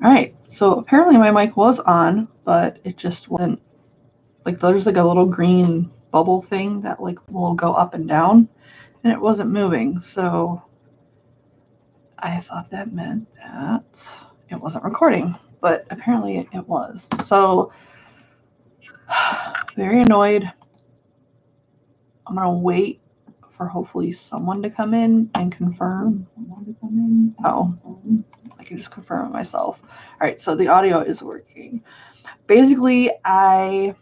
All right, so apparently my mic was on, but it just wasn't, like, there's like a little green bubble thing that like will go up and down, and it wasn't moving. So I thought that meant that it wasn't recording, but apparently it was. So very annoyed. I'm gonna wait for hopefully someone to come in and confirm. Oh, I can just confirm it myself. All right, so the audio is working. Basically, I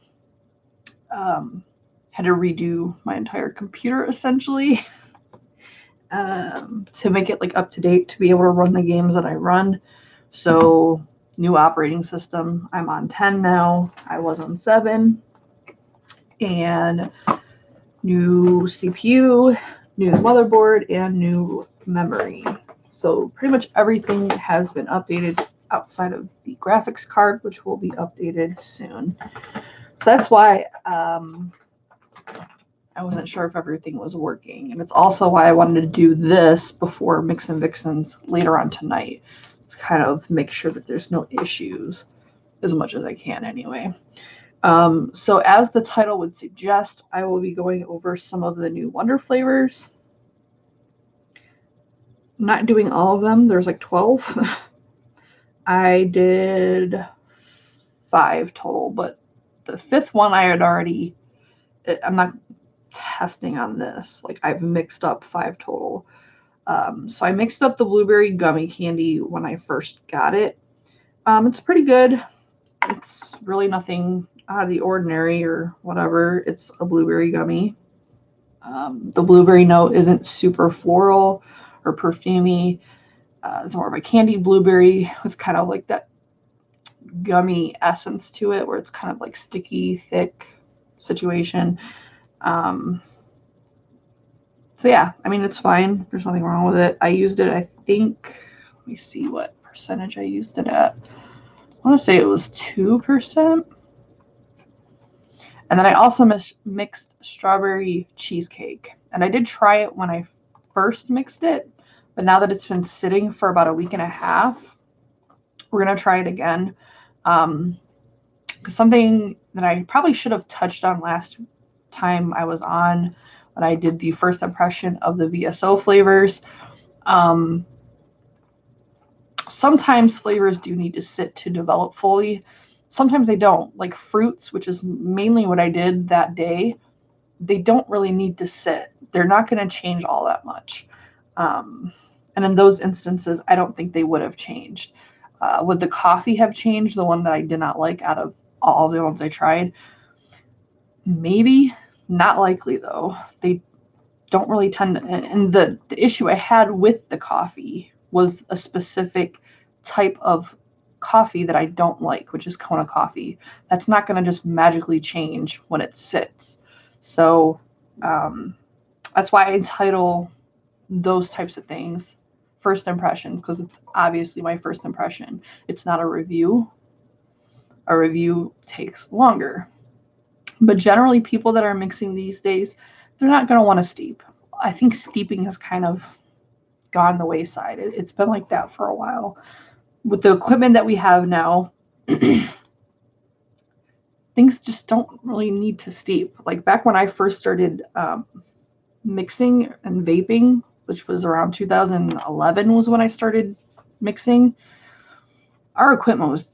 had to redo my entire computer essentially to make it like up to date to be able to run the games that I run. So new operating system. I'm on 10 now. I was on 7. And new CPU, new motherboard, and new memory. So pretty much everything has been updated outside of the graphics card, which will be updated soon. So that's why I wasn't sure if everything was working. And it's also why I wanted to do this before Mix and Vixens later on tonight, to kind of make sure that there's no issues as much as I can anyway. So as the title would suggest, I will be going over some of the new Wonder Flavors. I'm not doing all of them. There's like 12. I did 5 total, but the 5th one I had already, I'm not testing on this. Like I've mixed up 5 total. So I mixed up the blueberry gummy candy when I first got it. It's pretty good. It's really nothing out of the ordinary or whatever. It's a blueberry gummy. The blueberry note isn't super floral or perfumey. It's more of a candied blueberry with kind of like that gummy essence to it, where it's kind of like sticky, thick situation. So yeah, I mean, it's fine. There's nothing wrong with it. I used it, I think, let me see what percentage I used it at. I want to say it was 2%. And then I also mixed strawberry cheesecake. And I did try it when I first mixed it, but now that it's been sitting for about a week and a half, we're going to try it again. Something that I probably should have touched on last time I was on when I did the first impression of the VSO flavors. Sometimes flavors do need to sit to develop fully. Sometimes they don't. Like fruits, which is mainly what I did that day, they don't really need to sit. They're not going to change all that much. And in those instances, I don't think they would have changed. Would the coffee have changed, the one that I did not like out of all the ones I tried? Maybe. Not likely, though. They don't really tend to, and the issue I had with the coffee was a specific type of coffee that I don't like, which is Kona coffee. That's not going to just magically change when it sits. So that's why I title those types of things first impressions, because it's obviously my first impression. It's not a review. A review takes longer. But generally, people that are mixing these days, they're not going to want to steep. I think steeping has kind of gone the wayside. It's been like that for a while. With the equipment that we have now, things just don't really need to steep. Like back when I first started mixing and vaping, which was around 2011 was when I started mixing, our equipment was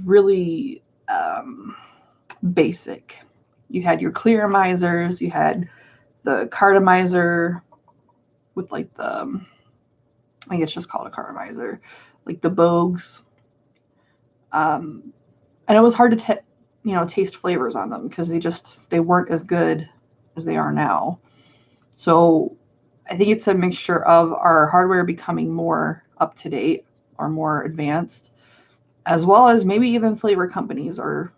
really basic. You had your clearomizers, you had the cartomizer with like the, I think it's just called a cartomizer, like the Bogues. And it was hard to taste flavors on them because they weren't as good as they are now. So I think it's a mixture of our hardware becoming more up to date or more advanced, as well as maybe even flavor companies are,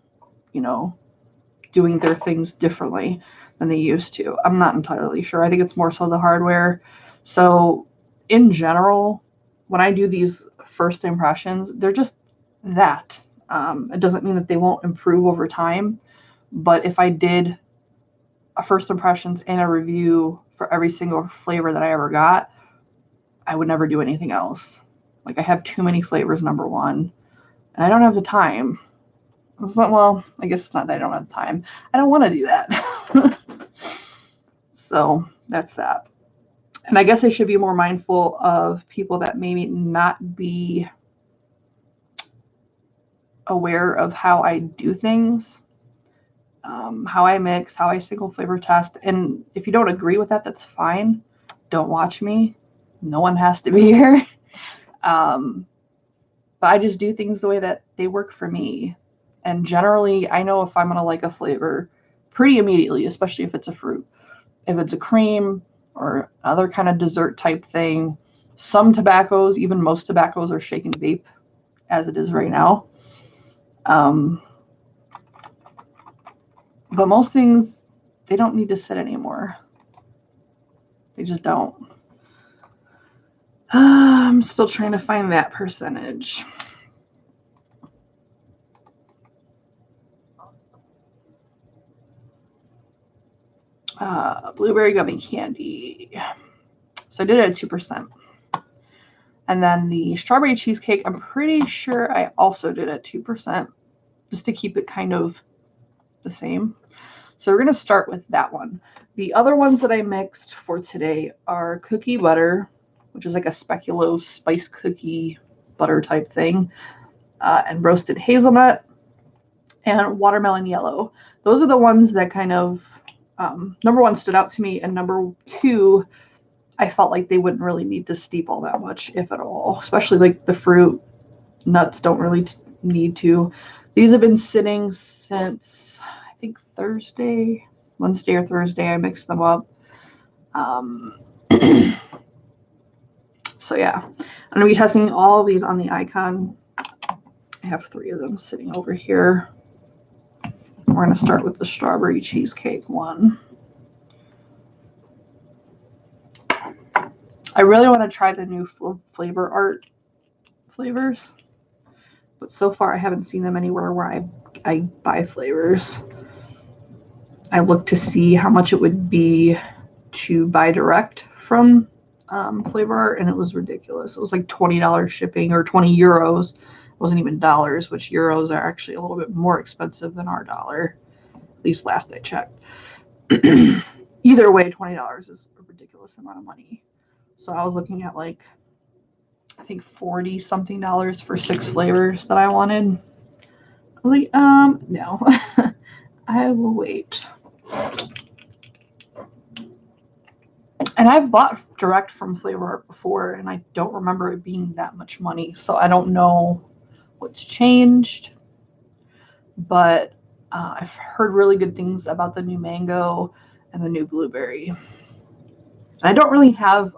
doing their things differently than they used to. I'm not entirely sure. I think it's more so the hardware. So in general, when I do these first impressions, they're just that. It doesn't mean that they won't improve over time, but if I did a first impressions and a review for every single flavor that I ever got, I would never do anything else. Like I have too many flavors, number one. And I don't have the time. It's not, well, I guess it's not that I don't have the time. I don't want to do that. So that's that. And I guess I should be more mindful of people that maybe not be aware of how I do things, how I mix, how I single flavor test. And if you don't agree with that, that's fine. Don't watch me. No one has to be here. But I just do things the way that they work for me. And generally, I know if I'm going to like a flavor pretty immediately, especially if it's a fruit. If it's a cream or other kind of dessert type thing, some tobaccos, even most tobaccos, are shaken vape as it is right now. But most things, they don't need to sit anymore. They just don't. I'm still trying to find that percentage. Blueberry gummy candy. So I did it at 2%. And then the strawberry cheesecake, I'm pretty sure I also did at 2%, just to keep it kind of the same. So we're going to start with that one. The other ones that I mixed for today are cookie butter, which is like a Speculos spice cookie butter type thing, and roasted hazelnut, and watermelon yellow. Those are the ones that kind of, number one, stood out to me, and number two, I felt like they wouldn't really need to steep all that much, if at all, especially like the fruit. Nuts don't really need to. These have been sitting since, I think, Wednesday or Thursday. I mixed them up. So yeah, I'm going to be testing all of these on the Icon. I have 3 of them sitting over here. We're going to start with the strawberry cheesecake one. I really want to try the new flavor art flavors, but so far I haven't seen them anywhere where I buy flavors. I looked to see how much it would be to buy direct from Flavor Art, and it was ridiculous. It was like $20 shipping, or 20 euros. It wasn't even dollars, which euros are actually a little bit more expensive than our dollar, at least last I checked. Either way, $20 is a ridiculous amount of money. So I was looking at like, I think $40-something for 6 flavors that I wanted. Like, no. I will wait. And I've bought direct from Flavor Art before, and I don't remember it being that much money. So I don't know what's changed. But I've heard really good things about the new mango and the new blueberry. And I don't really have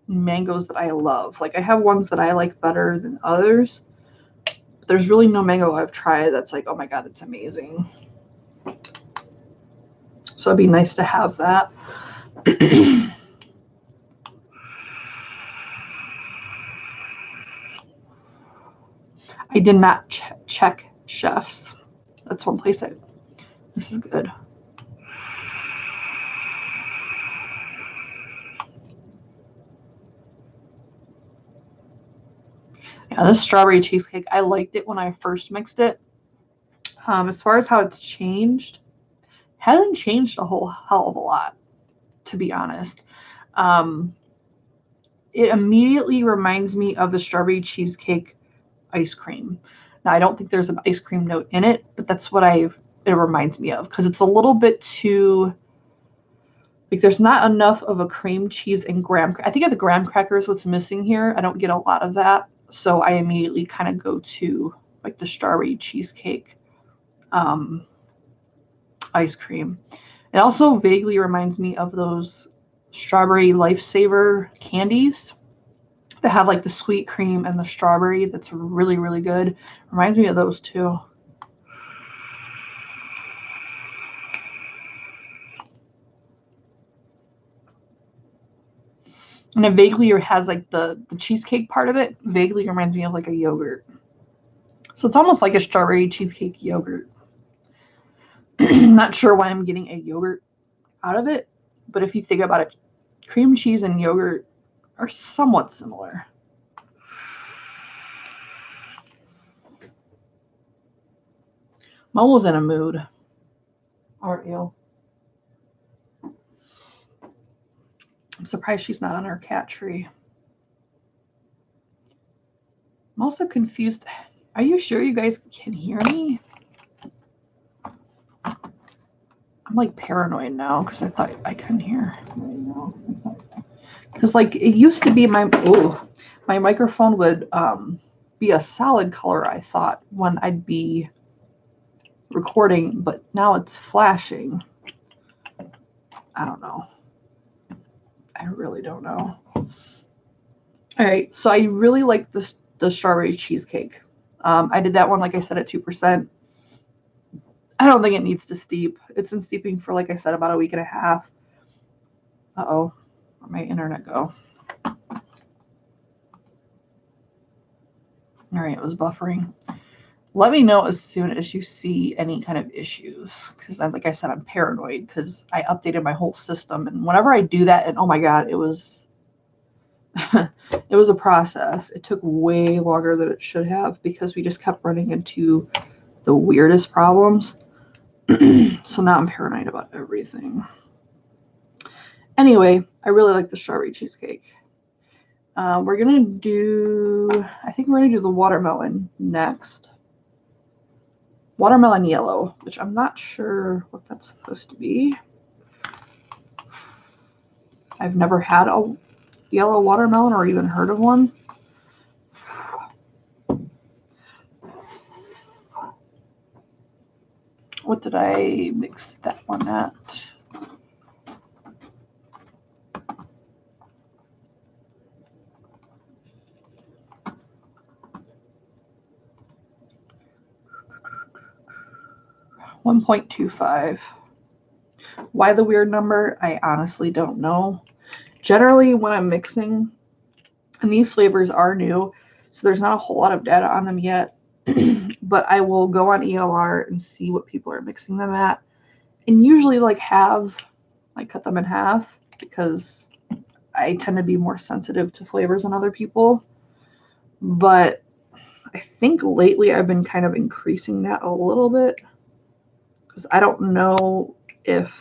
mangoes that I love. Like, I have ones that I like better than others. But there's really no mango I've tried that's like, oh my God, it's amazing. So it'd be nice to have that. I did not check chefs. That's one place this is good. Yeah, this strawberry cheesecake, I liked it when I first mixed it. As far as how it's changed, hasn't changed a whole hell of a lot, to be honest. It immediately reminds me of the strawberry cheesecake ice cream. Now, I don't think there's an ice cream note in it, but that's what it reminds me of, because it's a little bit too, like, there's not enough of a cream cheese and graham. I think the graham cracker is what's missing here. I don't get a lot of that, so I immediately kind of go to like the strawberry cheesecake ice cream. It also vaguely reminds me of those strawberry lifesaver candies that have like the sweet cream and the strawberry. That's really, really good. Reminds me of those too. And it vaguely has like the cheesecake part of it, vaguely reminds me of like a yogurt. So it's almost like a strawberry cheesecake yogurt. Not sure why I'm getting a yogurt out of it, but if you think about it, cream cheese and yogurt are somewhat similar. Momo's in a mood, aren't you? I'm surprised she's not on our cat tree. I'm also confused. Are you sure you guys can hear me? I'm like paranoid now because I thought I couldn't hear. Because like it used to be my microphone would be a solid color, I thought, when I'd be recording, but now it's flashing. I don't know. I really don't know. All right, so I really like the strawberry cheesecake. I did that one, like I said, at 2%. I don't think it needs to steep. It's been steeping for, like I said, about a week and a half. Uh-oh, where'd my internet go? All right, it was buffering. Let me know as soon as you see any kind of issues, because like I said, I'm paranoid because I updated my whole system, and whenever I do that, and oh my god, it was it was a process. It took way longer than it should have because we just kept running into the weirdest problems. So now I'm paranoid about everything. Anyway, I really like the strawberry cheesecake. We're gonna do, I think we're gonna do the watermelon next. Watermelon yellow, which I'm not sure what that's supposed to be. I've never had a yellow watermelon or even heard of one. What did I mix that one at? $1.25. Why the weird number? I honestly don't know. Generally, when I'm mixing, and these flavors are new, so there's not a whole lot of data on them yet, but I will go on ELR and see what people are mixing them at, and usually cut them in half because I tend to be more sensitive to flavors than other people. But I think lately I've been kind of increasing that a little bit because I don't know if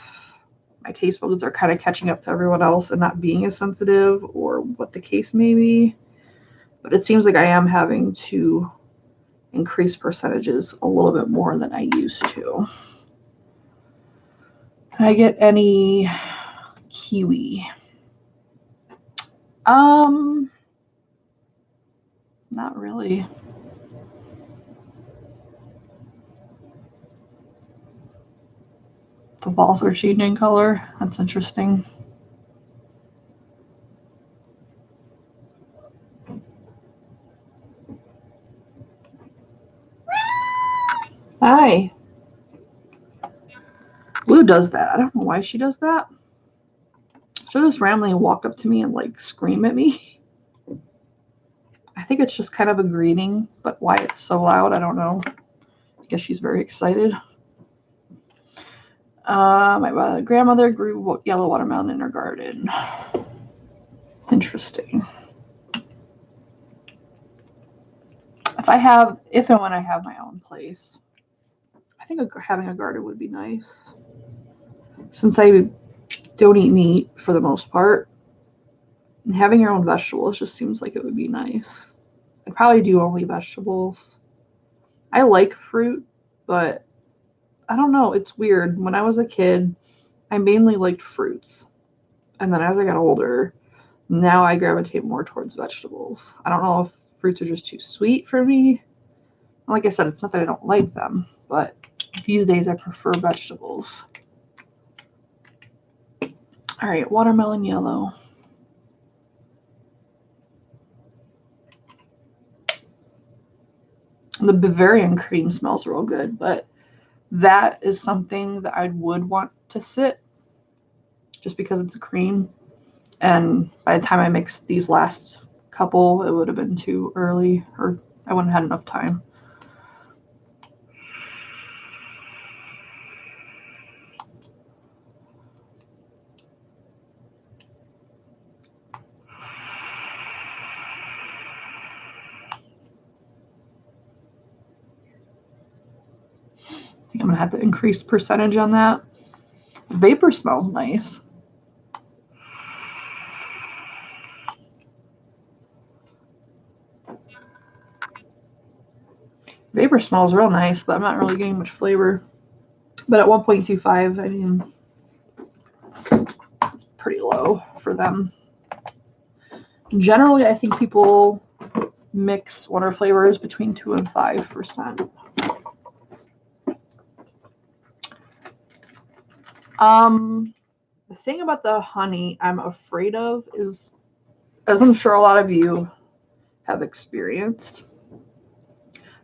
my taste buds are kind of catching up to everyone else and not being as sensitive or what the case may be. But it seems like I am having to increase percentages a little bit more than I used to. Can I get any kiwi? Not really. The balls are changing color. That's interesting. Hi. Blue does that. I don't know why she does that. She'll just randomly walk up to me and like scream at me. I think it's just kind of a greeting, but why it's so loud, I don't know. I guess she's very excited. My grandmother grew yellow watermelon in her garden. Interesting. If and when I have my own place, I think having a garden would be nice. Since I don't eat meat for the most part, and having your own vegetables just seems like it would be nice. I probably do only vegetables. I like fruit, but I don't know. It's weird. When I was a kid, I mainly liked fruits. And then as I got older, now I gravitate more towards vegetables. I don't know if fruits are just too sweet for me. Like I said, it's not that I don't like them, but these days I prefer vegetables. All right, watermelon yellow. The Bavarian cream smells real good, but that is something that I would want to sit just because it's a cream. And by the time I mixed these last couple, it would have been too early, or I wouldn't have had enough time. think I'm going to have to increase percentage on that. Vapor smells nice. Vapor smells real nice, but I'm not really getting much flavor. But at 1.25, I mean, it's pretty low for them. Generally, I think people mix Wonder Flavours between 2 and 5%. The thing about the honey I'm afraid of is, as I'm sure a lot of you have experienced,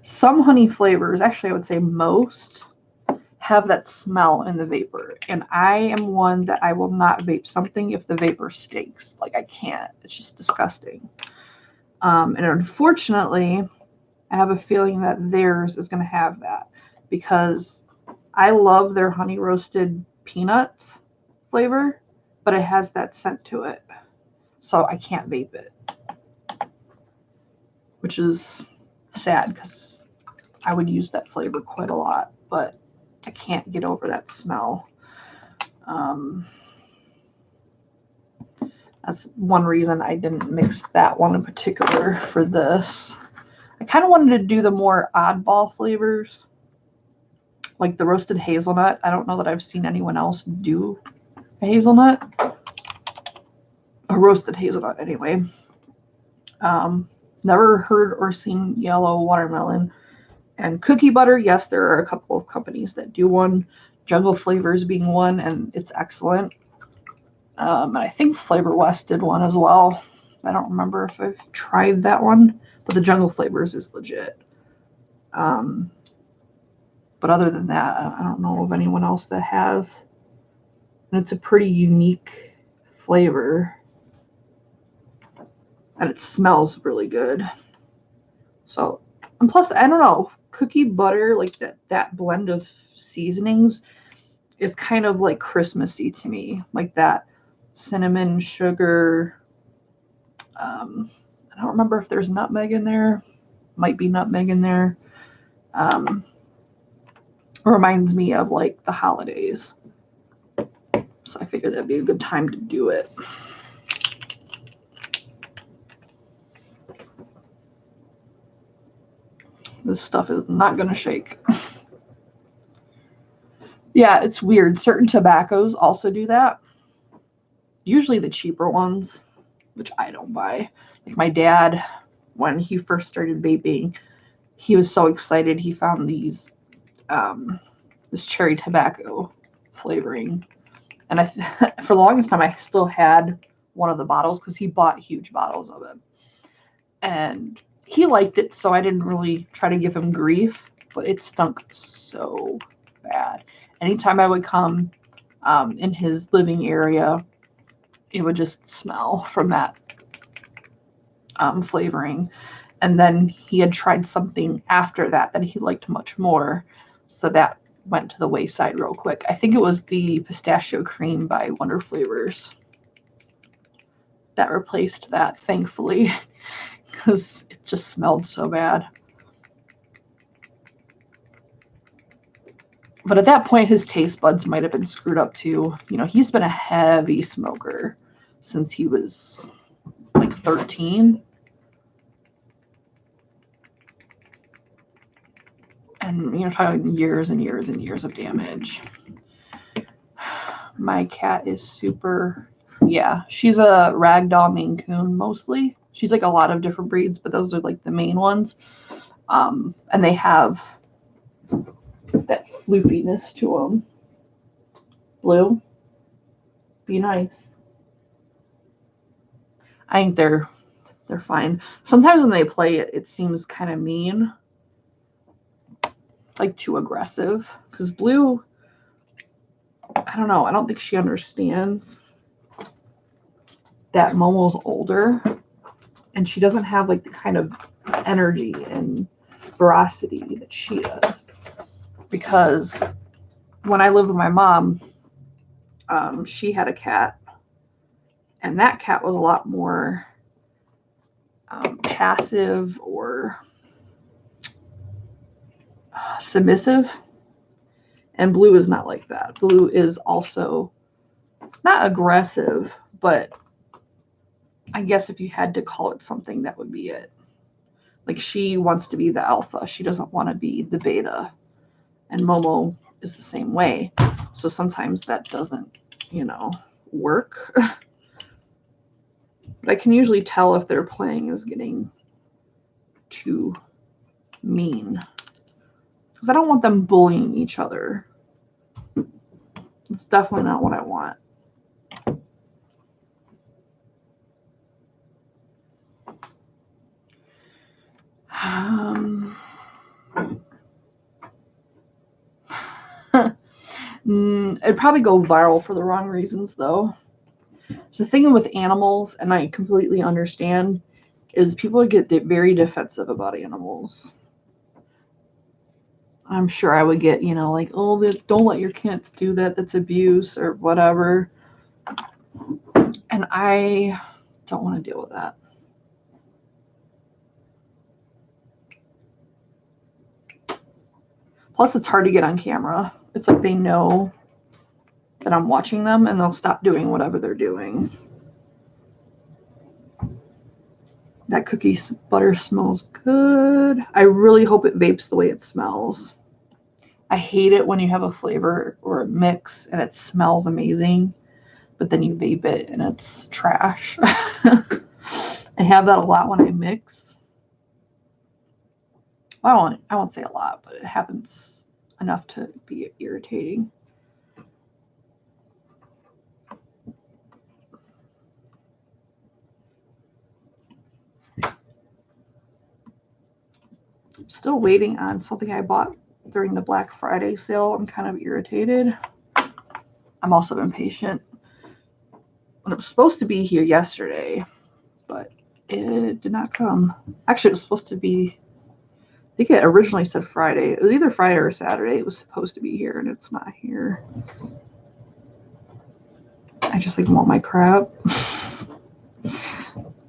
some honey flavors, actually I would say most, have that smell in the vapor. And I am one that I will not vape something if the vapor stinks. Like, I can't. It's just disgusting. And unfortunately, I have a feeling that theirs is going to have that, because I love their honey roasted peanuts flavor, but it has that scent to it. So I can't vape it, which is sad because I would use that flavor quite a lot, but I can't get over that smell. That's one reason I didn't mix that one in particular for this. I kind of wanted to do the more oddball flavors, like the roasted hazelnut. I don't know that I've seen anyone else do a hazelnut. A roasted hazelnut, anyway. Never heard or seen yellow watermelon. And cookie butter, yes, there are a couple of companies that do one. Jungle Flavors being one, and it's excellent. And I think Flavor West did one as well. I don't remember if I've tried that one, but the Jungle Flavors is legit. But other than that, I don't know of anyone else that has. And it's a pretty unique flavor. And it smells really good. So, and plus, I don't know, cookie butter, like that blend of seasonings is kind of like Christmassy to me. Like that cinnamon, sugar. I don't remember if there's nutmeg in there. Might be nutmeg in there. Reminds me of like the holidays. So I figured that'd be a good time to do it. This stuff is not going to shake. Yeah, it's weird. Certain tobaccos also do that. Usually the cheaper ones, which I don't buy. Like my dad, when he first started vaping, he was so excited he found these this cherry tobacco flavoring. And for the longest time, I still had one of the bottles because he bought huge bottles of it. And he liked it, so I didn't really try to give him grief, but it stunk so bad. Anytime I would come in his living area, it would just smell from that flavoring. And then he had tried something after that he liked much more, so that went to the wayside real quick. I think it was the pistachio cream by Wonder Flavours that replaced that, thankfully, because it just smelled so bad. But at that point, his taste buds might have been screwed up too. You know, he's been a heavy smoker since he was like 13. And, you know, talking years and years and years of damage. My cat is super, yeah, she's a ragdoll Maine Coon mostly. She's like a lot of different breeds, but those are like the main ones. And they have that floopiness to them. Blue, be nice. I think they're fine. Sometimes when they play it, it seems kind of mean, like too aggressive. Because Blue, I don't know. I don't think she understands that Momo's older, and she doesn't have like the kind of energy and ferocity that she does. Because when I lived with my mom, she had a cat, and that cat was a lot more passive or submissive. And blue is not like that. Blue is also not aggressive, but I guess if you had to call it something, that would be it. Like, she wants to be the alpha. She doesn't want to be the beta. And Momo is the same way. So sometimes that doesn't, work. But I can usually tell if their playing is getting too mean. Because I don't want them bullying each other. It's definitely not what I want. It'd probably go viral for the wrong reasons, though. So the thing with animals, and I completely understand, is people get very defensive about animals. I'm sure I would get, like, oh, don't let your kids do that. That's abuse or whatever. And I don't want to deal with that. Plus, it's hard to get on camera. It's like they know that I'm watching them and they'll stop doing whatever they're doing. That cookie butter smells good. I really hope it vapes the way it smells. I hate it when you have a flavor or a mix and it smells amazing, but then you vape it and it's trash. I have that a lot when I mix. Well, I won't say a lot, but it happens enough to be irritating. I'm still waiting on something I bought during the Black Friday sale. I'm kind of irritated. I'm also impatient. It was supposed to be here yesterday, but it did not come. Actually, it was supposed to be, I think it originally said Friday. It was either Friday or Saturday. It was supposed to be here, and it's not here. I just want my crap.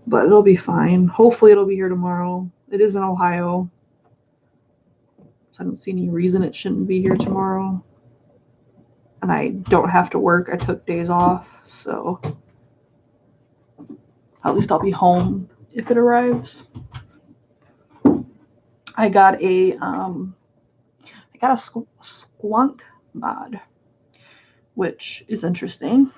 But it'll be fine. Hopefully it'll be here tomorrow. It is in Ohio. So I don't see any reason it shouldn't be here tomorrow. And I don't have to work. I took days off, so at least I'll be home if it arrives. I got a squonk mod, which is interesting.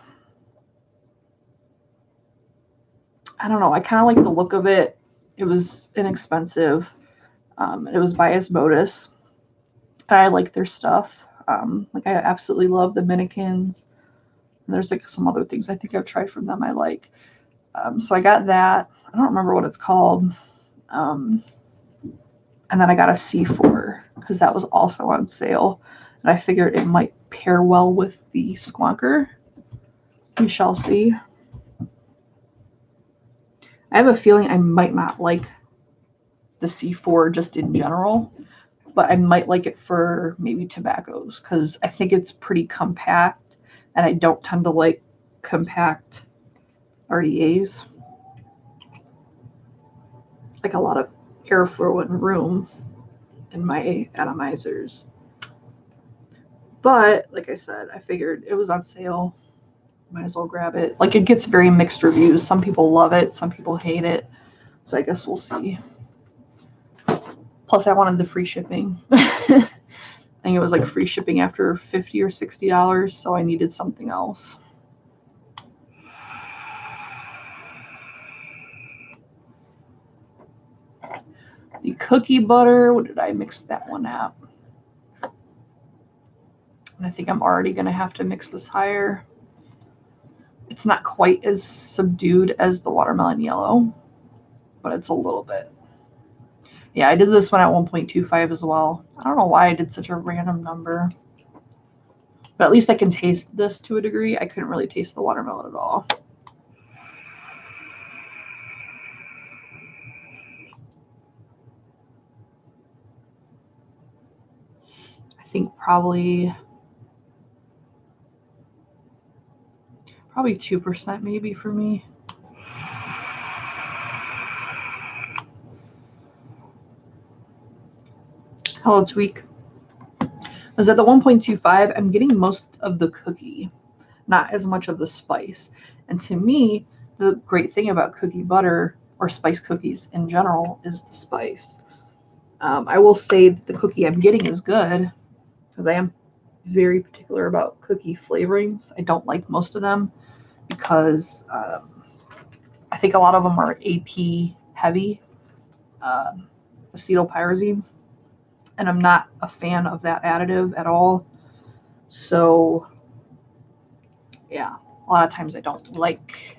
I don't know. I kind of like the look of it. It was inexpensive. It was by Asmodus. And I like their stuff. I absolutely love the Minikins. And there's some other things I think I've tried from them I like. So I got that. I don't remember what it's called. And then I got a C4 because that was also on sale. And I figured it might pair well with the Squonker. We shall see. I have a feeling I might not like the C4 just in general, but I might like it for maybe tobaccos because I think it's pretty compact, and I don't tend to like compact RDAs. Like a lot of airflow and room in my atomizers. But like I said, I figured it was on sale. Might as well grab it. It gets very mixed reviews. Some people love it, some people hate it. So I guess we'll see. Plus, I wanted the free shipping. I think it was free shipping after $50 or $60, so I needed something else. The cookie butter, what did I mix that one at? And I think I'm already going to have to mix this higher. It's not quite as subdued as the watermelon yellow, but it's a little bit. Yeah, I did this one at 1.25 as well. I don't know why I did such a random number. But at least I can taste this to a degree. I couldn't really taste the watermelon at all. I think probably 2% maybe for me. Hello, Tweak. is at the 1.25, I'm getting most of the cookie, not as much of the spice. And to me, the great thing about cookie butter or spice cookies in general is the spice. I will say that the cookie I'm getting is good because I am very particular about cookie flavorings. I don't like most of them because I think a lot of them are AP heavy, acetylpyrazine, and I'm not a fan of that additive at all. So yeah, a lot of times I don't like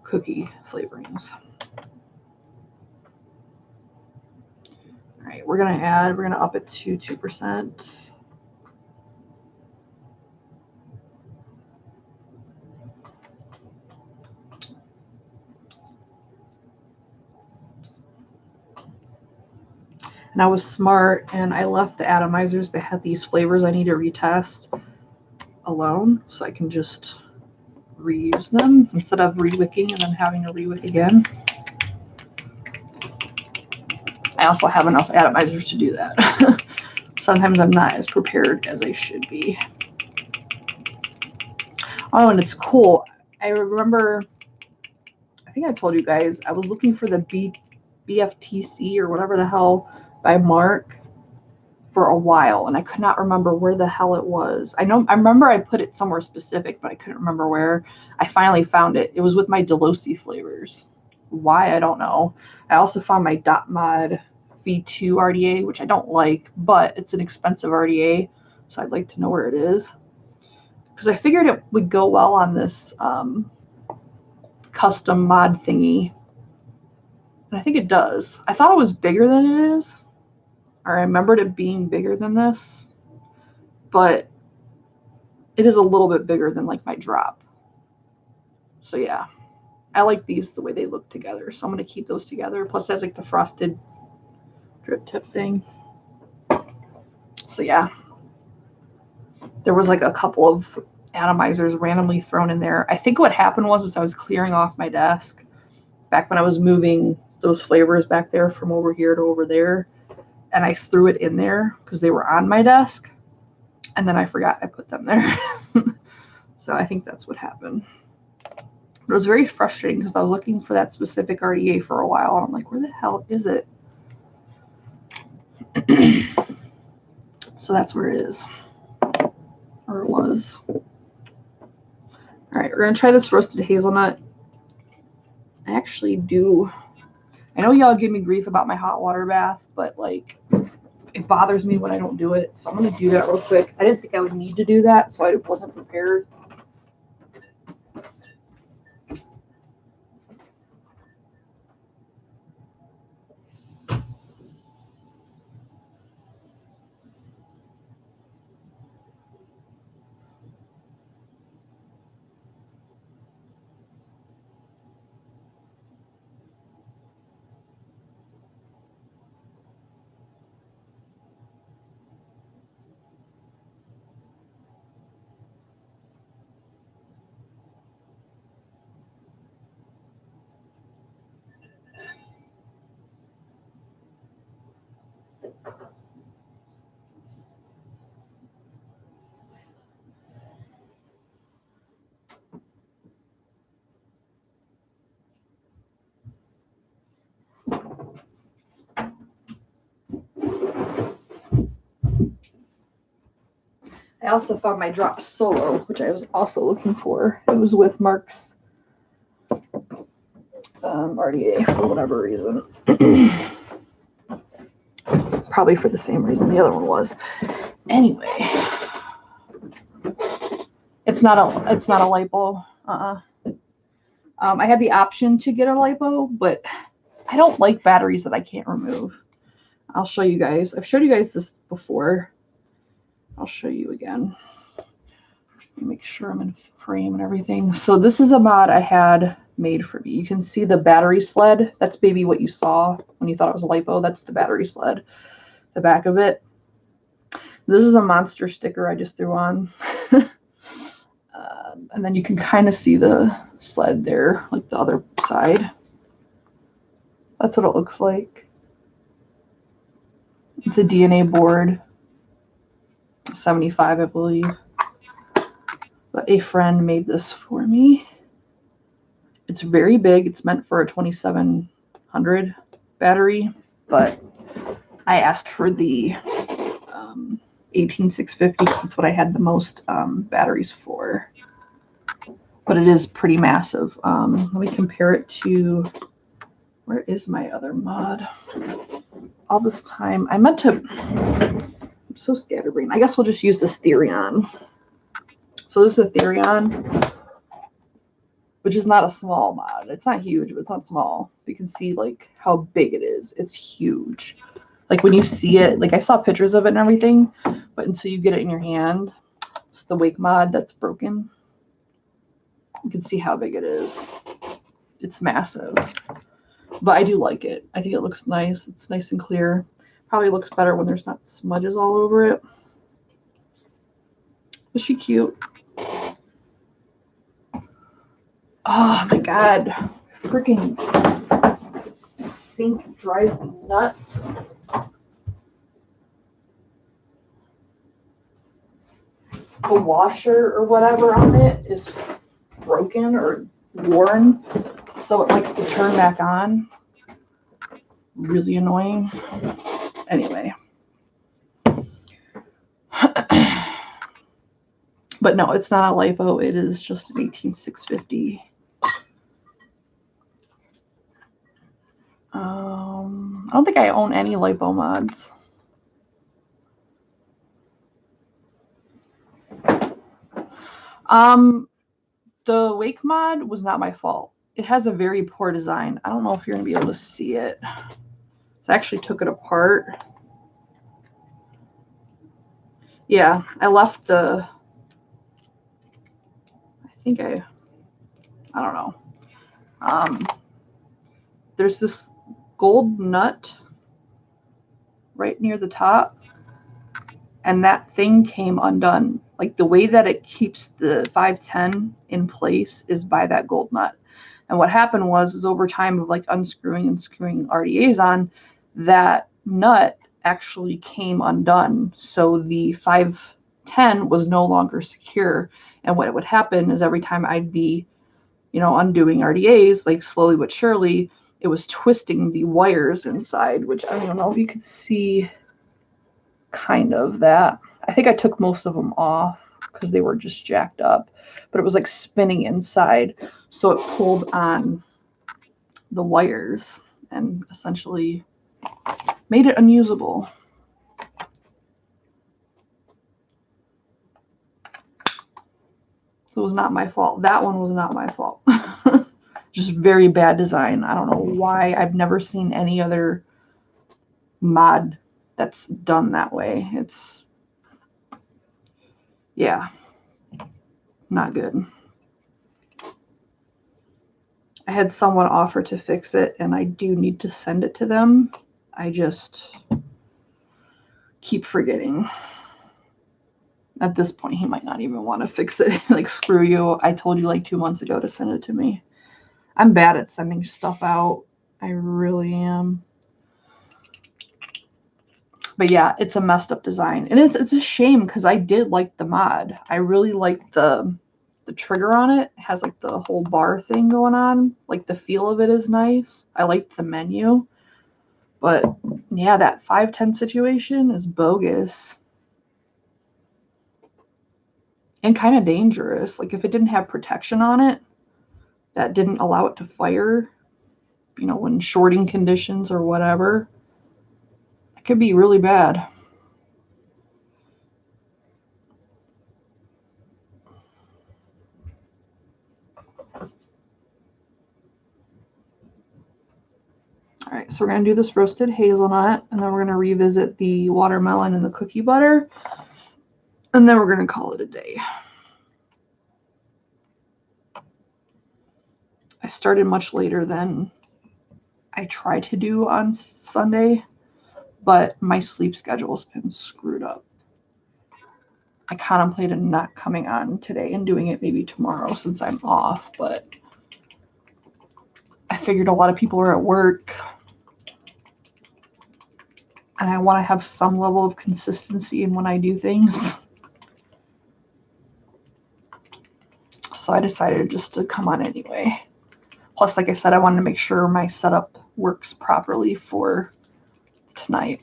cookie flavorings. All right, we're gonna up it to 2%. And I was smart and I left the atomizers that had these flavors I need to retest alone so I can just reuse them instead of re-wicking and then having to re-wick again. I also have enough atomizers to do that. Sometimes I'm not as prepared as I should be. Oh, and it's cool. I remember, I think I told you guys, I was looking for the BFTC or whatever the hell by Mark for a while, and I could not remember where the hell it was. I remember I put it somewhere specific, but I couldn't remember where. I finally found it. It was with my Delosi flavors. Why, I don't know. I also found my Dot Mod V2 RDA, which I don't like, but it's an expensive RDA, so I'd like to know where it is. Because I figured it would go well on this custom mod thingy. And I think it does. I thought it was bigger than it is. Or I remembered it being bigger than this. But it is a little bit bigger than like my drop. So yeah. I like these the way they look together. So I'm going to keep those together. Plus it has like the frosted drip tip thing. So yeah. There was like a couple of atomizers randomly thrown in there. I think what happened was I was clearing off my desk back when I was moving those flavors back there from over here to over there, and I threw it in there because they were on my desk, and then I forgot I put them there. So I think that's what happened. But it was very frustrating because I was looking for that specific RDA for a while, and I'm like, where the hell is it? So that's where it is, or it was. All right, we're gonna try this roasted hazelnut. I actually do. I know y'all give me grief about my hot water bath, but like it bothers me when I don't do it. So I'm going to do that real quick. I didn't think I would need to do that, so I wasn't prepared. I also found my drop solo, which I was also looking for. It was with Mark's RDA for whatever reason. Probably for the same reason the other one was. Anyway, it's not a lipo. I had the option to get a lipo, but I don't like batteries that I can't remove. I'll show you guys. I've showed you guys this before. I'll show you again. Make sure I'm in frame and everything. So this is a mod I had made for me. You can see the battery sled. That's maybe what you saw when you thought it was a lipo. That's the battery sled, the back of it. This is a monster sticker I just threw on. And then you can kind of see the sled there, like the other side. That's what it looks like. It's a DNA board, 75, I believe. But a friend made this for me. It's very big. It's meant for a 2700 battery, but I asked for the 18650 because it's what I had the most batteries for. But it is pretty massive. Let me compare it to, where is my other mod? All this time, I meant to, I'm so scatterbrained. I guess we'll just use this Therion. So this is a Therion, which is not a small mod. It's not huge, but it's not small. You can see like how big it is. It's huge. Like when you see it, like I saw pictures of it and everything, but until you get it in your hand, it's the Wake mod that's broken. You can see how big it is. It's massive. But I do like it. I think it looks nice. It's nice and clear. Probably looks better when there's not smudges all over it. Was she cute? Oh my god. Freaking sink drives me nuts. The washer or whatever on it is broken or worn, so it likes to turn back on. Really annoying. Anyway. But no, it's not a lipo. It is just an 18650. I don't think I own any lipo mods. The Wake mod was not my fault. It has a very poor design. I don't know if you're going to be able to see it. So I actually took it apart. Yeah, I left the, I don't know. There's this gold nut right near the top, and that thing came undone. Like the way that it keeps the 510 in place is by that gold nut. And what happened was over time of like unscrewing and screwing RDAs on, that nut actually came undone. So the 510 was no longer secure. And what would happen is every time I'd be, undoing RDAs, like slowly but surely, it was twisting the wires inside, which I don't know if you could see kind of that. I think I took most of them off because they were just jacked up, but it was like spinning inside. So it pulled on the wires and essentially made it unusable. So it was not my fault. That one was not my fault. Just very bad design. I don't know why. I've never seen any other mod that's done that way. It's, yeah, not good. I had someone offer to fix it, and I do need to send it to them. I just keep forgetting. At this point, he might not even want to fix it. Like, screw you. I told you like 2 months ago to send it to me. I'm bad at sending stuff out. I really am. But yeah, it's a messed up design. And it's a shame because I did like the mod. I really like the trigger on it. It has like the whole bar thing going on. Like the feel of it is nice. I liked the menu. But yeah, that 510 situation is bogus. And kind of dangerous. Like if it didn't have protection on it, that didn't allow it to fire, when shorting conditions or whatever, it could be really bad. All right, so we're going to do this roasted hazelnut, and then we're going to revisit the watermelon and the cookie butter, and then we're going to call it a day. I started much later than I tried to do on Sunday, but my sleep schedule's been screwed up. I contemplated not coming on today and doing it maybe tomorrow since I'm off, but I figured a lot of people are at work. and I want to have some level of consistency in when I do things. So I decided just to come on anyway. Plus, like I said, I wanted to make sure my setup works properly for tonight.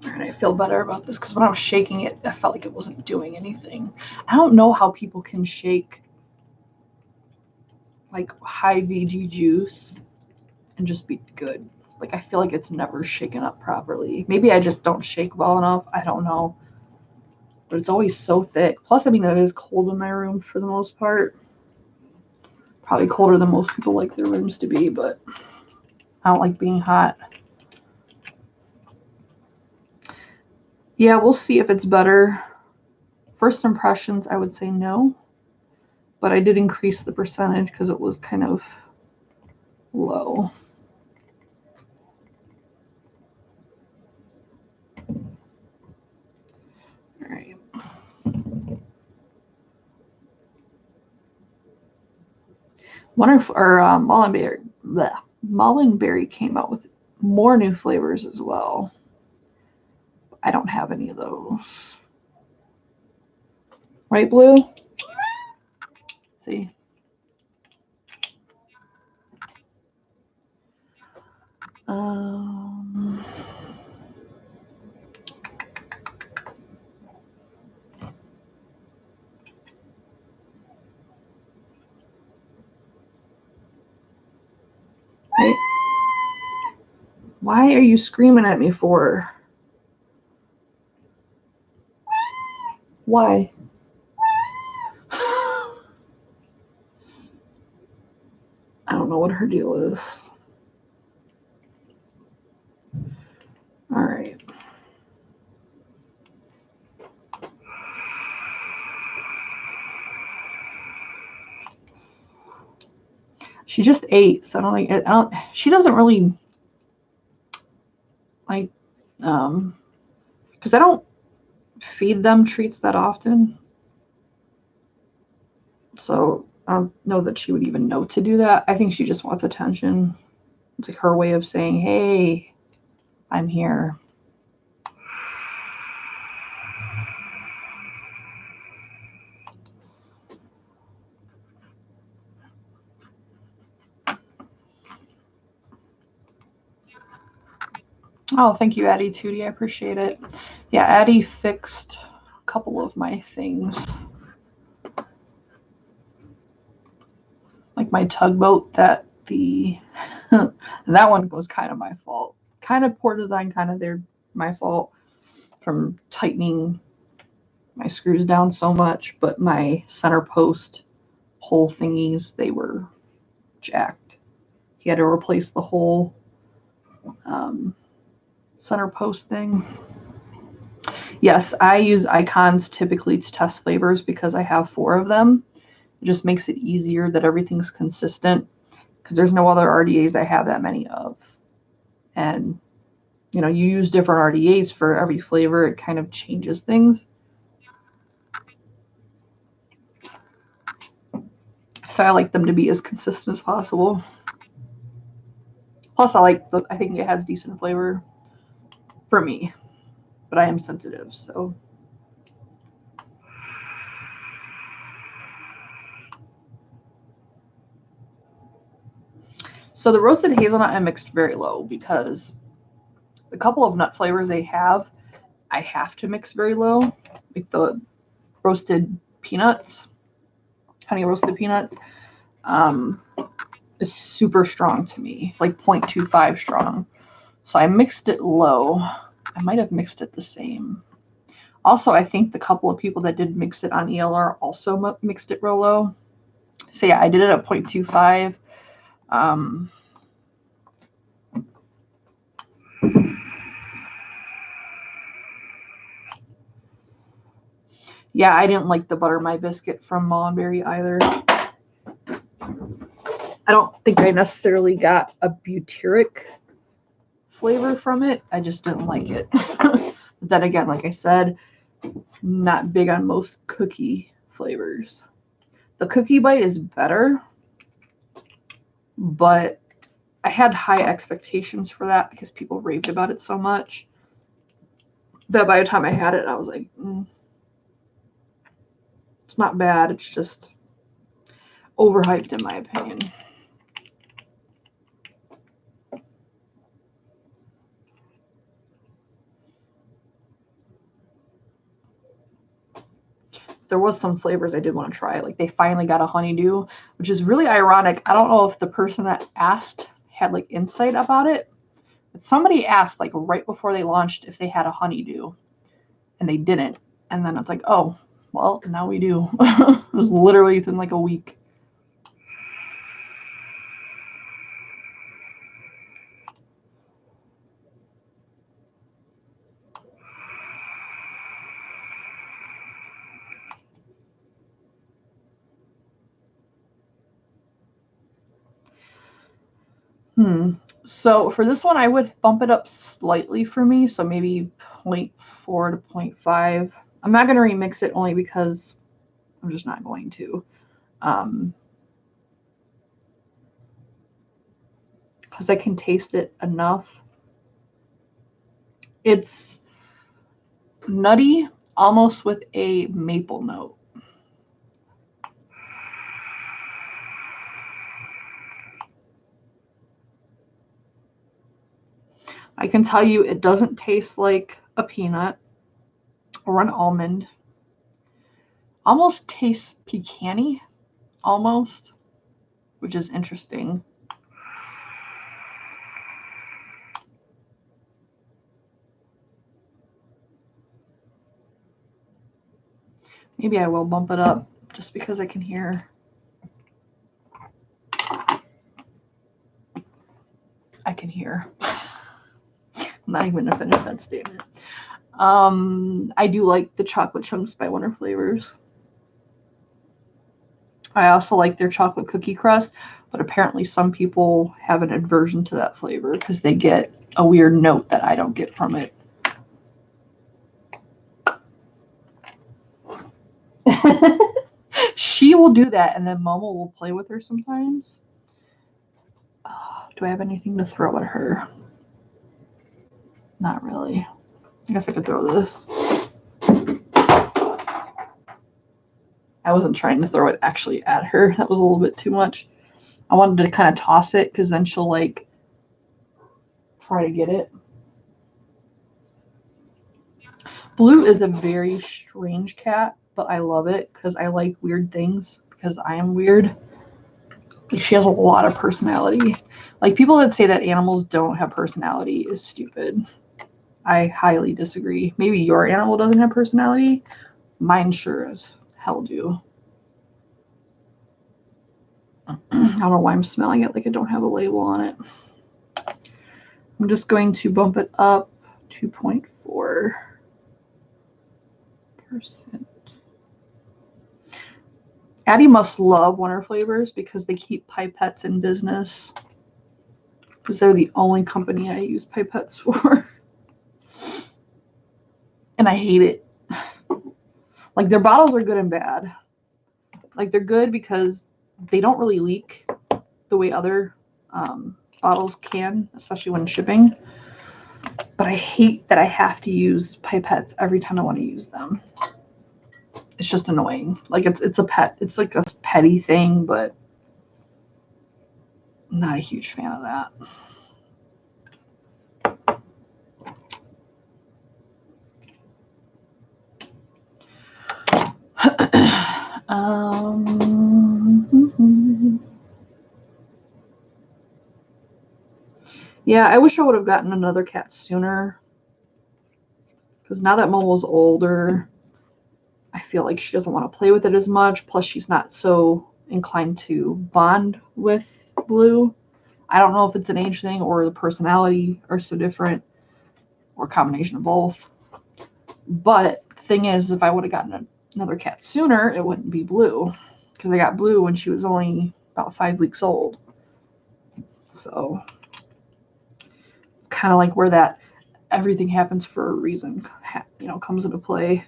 And I feel better about this because when I was shaking it, I felt like it wasn't doing anything. I don't know how people can shake like high VG juice and just be good. Like I feel like it's never shaken up properly. Maybe I just don't shake well enough. I don't know. But it's always so thick. Plus, I mean, it is cold in my room for the most part. Probably colder than most people like their rooms to be, but I don't like being hot. Yeah, we'll see if it's better. First impressions, I would say no. But I did increase the percentage because it was kind of low. All right. Mullenberry came out with more new flavors as well. I don't have any of those. Right, Blue? Let's see. Right. Why are you screaming at me for? Why? I don't know what her deal is. All right. She just ate, so I don't think she doesn't really like because I don't feed them treats that often. So I don't know that she would even know to do that. I think she just wants attention. It's like her way of saying, hey, I'm here. Oh, thank you, Addie Tootie. I appreciate it. Yeah, Addie fixed a couple of my things. Like my tugboat, that one was kind of my fault. Kind of poor design, kind of my fault from tightening my screws down so much, but my center post hole thingies, they were jacked. He had to replace the whole center post thing. Yes, I use icons typically to test flavors because I have 4 of them. It just makes it easier that everything's consistent because there's no other RDAs I have that many of. And, you use different RDAs for every flavor. It kind of changes things. So I like them to be as consistent as possible. Plus, I think it has decent flavor for me, but I am sensitive, so. So the roasted hazelnut I mixed very low because the couple of nut flavors they have, I have to mix very low. Like the roasted peanuts, honey roasted peanuts, is super strong to me, like 0.25 strong. So I mixed it low. I might have mixed it the same. Also, I think the couple of people that did mix it on ELR also mixed it real low. So yeah, I did it at 0.25. Yeah, I didn't like the butter my biscuit from Mullenberry either. I don't think I necessarily got a butyric flavor from it. I just didn't like it. But then again, like I said, not big on most cookie flavors. The cookie bite is better, but I had high expectations for that because people raved about it so much that by the time I had it, I was like, it's not bad. It's just overhyped in my opinion. There was some flavors I did want to try. Like they finally got a honeydew, which is really ironic. I don't know if the person that asked had like insight about it, but somebody asked like right before they launched if they had a honeydew, and they didn't. And then it's like, oh, well, now we do. It was literally within like a week. So for this one, I would bump it up slightly for me. So maybe 0.4 to 0.5. I'm not going to remix it only because I'm just not going to. Because I can taste it enough. It's nutty, almost with a maple note. I can tell you it doesn't taste like a peanut or an almond. Almost tastes pecan-y, almost, which is interesting. Maybe I will bump it up just because I can hear. I can hear. I'm not even gonna finish that statement. I do like the chocolate chunks by Wonder Flavours. I also like their chocolate cookie crust, but apparently some people have an aversion to that flavor because they get a weird note that I don't get from it. She will do that, and then Momo will play with her sometimes. Do I have anything to throw at her? Not really. I guess I could throw this. I wasn't trying to throw it actually at her. That was a little bit too much. I wanted to kind of toss it because then she'll like try to get it. Blue is a very strange cat, but I love it because I like weird things because I am weird. She has a lot of personality. Like people that say that animals don't have personality is stupid. I highly disagree. Maybe your animal doesn't have personality. Mine sure as hell do. I don't know why I'm smelling it like I don't have a label on it. I'm just going to bump it up 2.4%. Addie must love Wonder Flavours because they keep pipettes in business. Because they're the only company I use pipettes for. And I hate it. Like their bottles are good and bad. Like they're good because they don't really leak the way other bottles can, especially when shipping. But I hate that I have to use pipettes every time I want to use them. It's just annoying. Like it's a pet. It's like a petty thing, but I'm not a huge fan of that. Yeah, I wish I would have gotten another cat sooner. Because now that Momo's older, I feel like she doesn't want to play with it as much. Plus, she's not so inclined to bond with Blue. I don't know if it's an age thing or the personality are so different or a combination of both. But the thing is, if I would have gotten another cat sooner, it wouldn't be Blue. Because I got Blue when she was only about 5 weeks old. So it's kind of like where that everything happens for a reason, comes into play.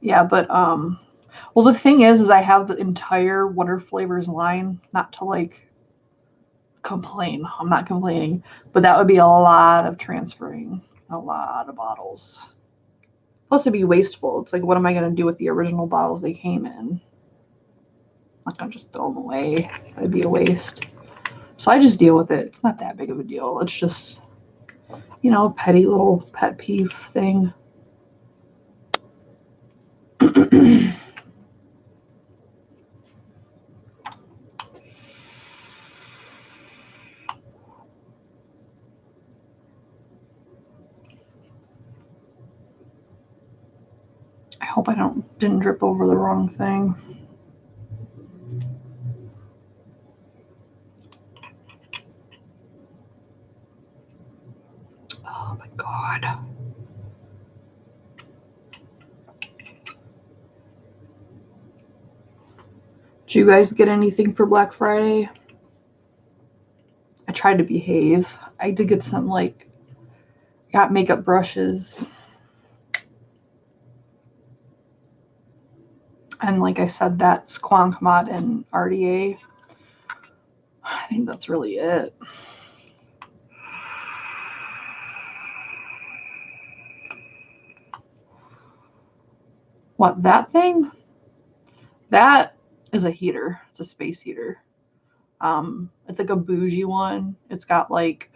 Yeah, but well, the thing is I have the entire Wonder Flavours line, not to like complain. I'm not complaining, but that would be a lot of transferring, a lot of bottles. Plus it'd be wasteful. It's like, what am I going to do with the original bottles they came in? I'm not going to just throw them away. That'd be a waste. So I just deal with it. It's not that big of a deal. It's just, a petty little pet peeve thing. I hope I didn't drip over the wrong thing. Oh my God. Did you guys get anything for Black Friday? I tried to behave. I did get some, got makeup brushes. And like I said, that's Quancomat and RDA. I think that's really it. What, that thing? That is a heater. It's a space heater. It's like a bougie one. It's got like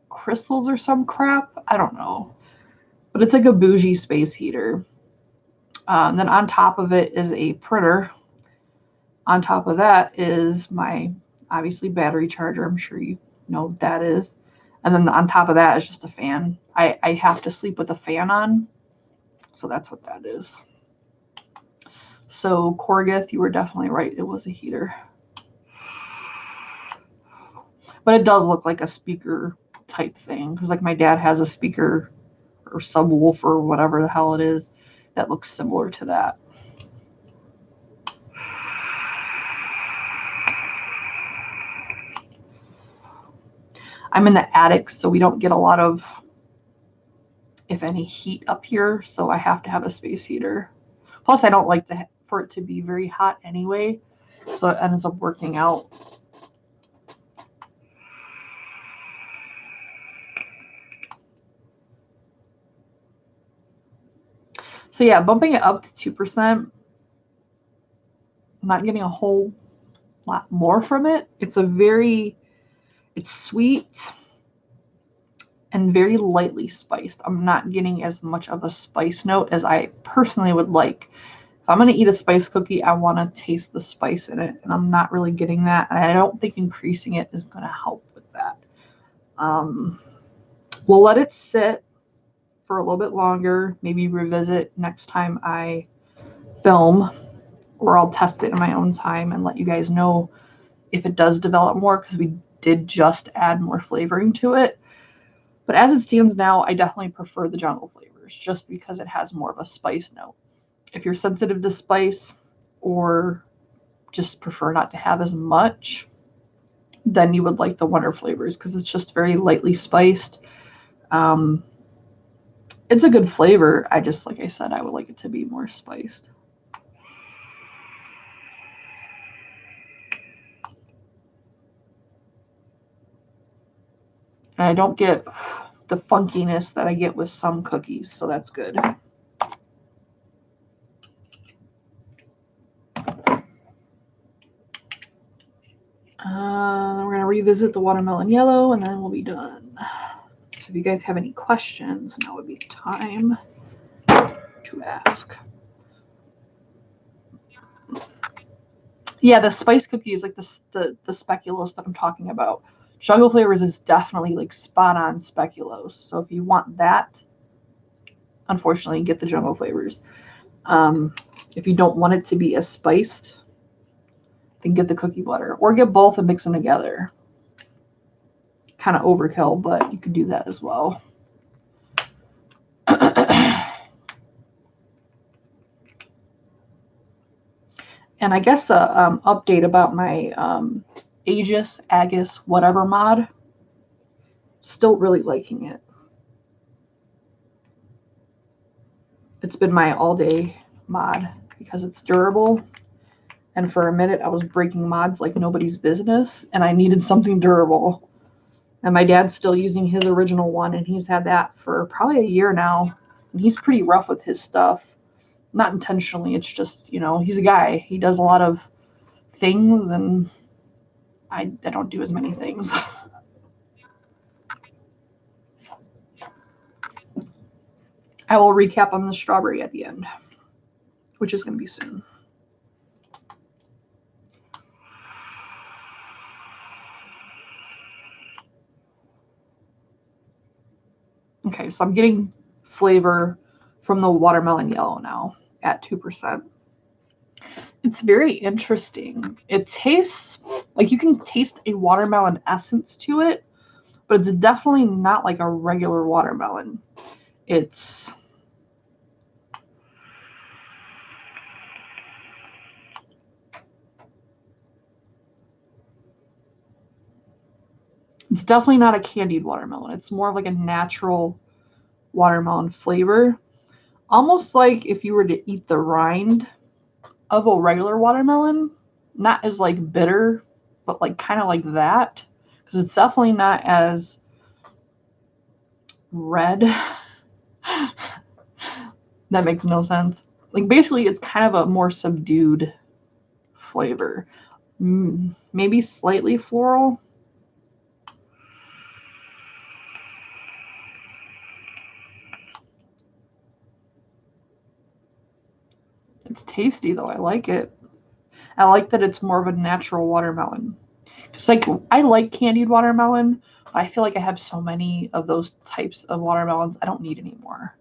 crystals or some crap. I don't know. But it's like a bougie space heater. Then on top of it is a printer. On top of that is my, obviously, battery charger. I'm sure you know what that is. And then on top of that is just a fan. I have to sleep with a fan on. So that's what that is. So Corgith, you were definitely right. It was a heater. But it does look like a speaker type thing. Because like my dad has a speaker or subwoofer or whatever the hell it is that looks similar to that. I'm in the attic, so we don't get a lot of, if any, heat up here. So I have to have a space heater. Plus, I don't like for it to be very hot anyway. So it ends up working out. So yeah, bumping it up to 2%. I'm not getting a whole lot more from it. It's sweet and very lightly spiced. I'm not getting as much of a spice note as I personally would like. If I'm going to eat a spice cookie, I want to taste the spice in it, and I'm not really getting that. And I don't think increasing it is going to help with that. We'll let it sit for a little bit longer, maybe revisit next time I film, or I'll test it in my own time and let you guys know if it does develop more, because we did just add more flavoring to it. But as it stands now, I definitely prefer the Jungle Flavors just because it has more of a spice note. If you're sensitive to spice or just prefer not to have as much, then you would like the Wonder Flavors because it's just very lightly spiced. It's a good flavor. I just, like I said, I would like it to be more spiced. And I don't get the funkiness that I get with some cookies, so that's good. We're going to revisit the watermelon yellow, and then we'll be done. So if you guys have any questions, now would be the time to ask. Yeah, the spice cookies, like the Speculos that I'm talking about. Jungle Flavors is definitely like spot on Speculos. So if you want that, unfortunately, get the Jungle Flavors. If you don't want it to be as spiced, then get the cookie butter, or get both and mix them together. Kind of overkill, but you could do that as well. And I guess a update about my Agus, whatever mod. Still really liking it. It's been my all-day mod because it's durable. And for a minute, I was breaking mods like nobody's business, and I needed something durable. And my dad's still using his original one, and he's had that for probably a year now. And he's pretty rough with his stuff. Not intentionally, it's just, you know, he's a guy. He does a lot of things, and I don't do as many things. I will recap on the strawberry at the end, which is going to be soon. Okay, so I'm getting flavor from the watermelon yellow now at 2%. It's very interesting. It tastes like you can taste a watermelon essence to it, but it's definitely not like a regular watermelon. It's definitely not a candied watermelon. It's more of like a natural watermelon flavor. Almost like if you were to eat the rind of a regular watermelon, not as like bitter, but like kind of like that, because it's definitely not as red. That makes no sense. Like basically it's kind of a more subdued flavor. Maybe slightly floral. It's tasty though. I like it. I like that it's more of a natural watermelon. It's like I like candied watermelon, but I feel like I have so many of those types of watermelons I don't need anymore.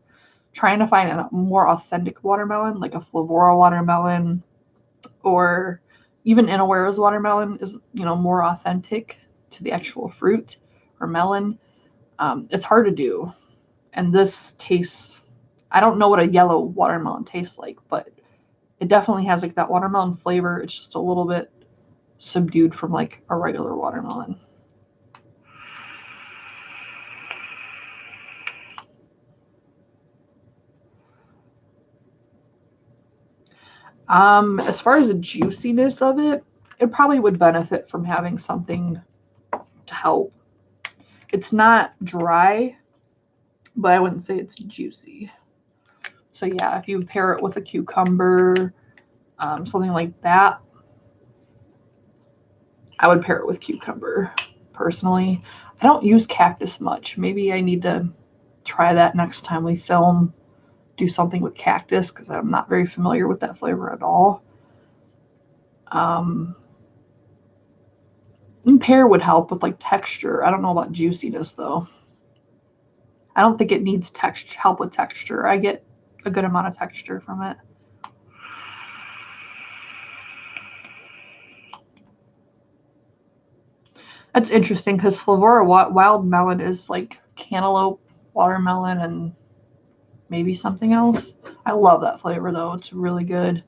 Trying to find a more authentic watermelon, like a Flavora watermelon, or even Inawera's watermelon is, you know, more authentic to the actual fruit or melon. It's hard to do. And this tastes, I don't know what a yellow watermelon tastes like, but it definitely has like that watermelon flavor. It's just a little bit subdued from like a regular watermelon. As far as the juiciness of it, it probably would benefit from having something to help. It's not dry, but I wouldn't say it's juicy. So yeah, if you pair it with a cucumber, something like that, I would pair it with cucumber personally. I don't use cactus much. Maybe I need to try that next time we film, do something with cactus, because I'm not very familiar with that flavor at all. And pear would help with like texture. I don't know about juiciness though. I don't think it needs help with texture. I get a good amount of texture from it. That's interesting because Flavora Wild Melon is like cantaloupe, watermelon, and maybe something else. I love that flavor though. It's really good.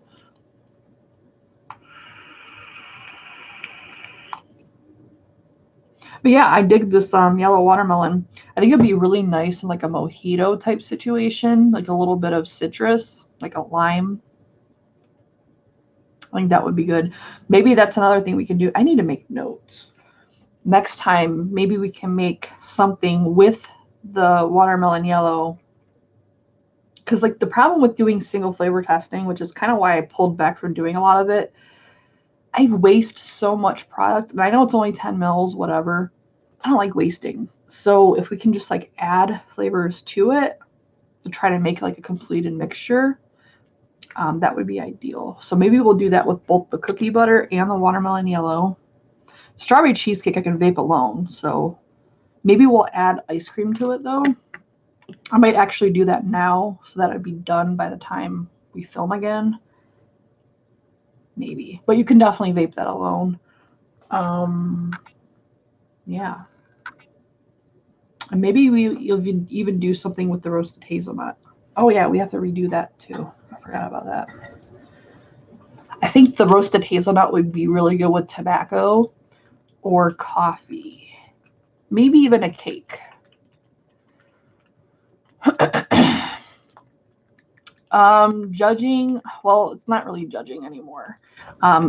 But yeah, I dig this yellow watermelon. I think it'd be really nice in like a mojito type situation, like a little bit of citrus, like a lime. I think that would be good. Maybe that's another thing we can do. I need to make notes. Next time, maybe we can make something with the watermelon yellow. Because like the problem with doing single flavor testing, which is kind of why I pulled back from doing a lot of it, I waste so much product. And I know it's only 10 mils, whatever. I don't like wasting. So if we can just like add flavors to it to try to make like a completed mixture, that would be ideal. So maybe we'll do that with both the cookie butter and the watermelon yellow. Strawberry cheesecake I can vape alone. So maybe we'll add ice cream to it though. I might actually do that now so that it'd be done by the time we film again. Maybe. But you can definitely vape that alone. Yeah. And maybe you'll even do something with the roasted hazelnut. Oh yeah, we have to redo that too. I forgot about that. I think the roasted hazelnut would be really good with tobacco or coffee. Maybe even a cake. Judging, well, it's not really judging anymore.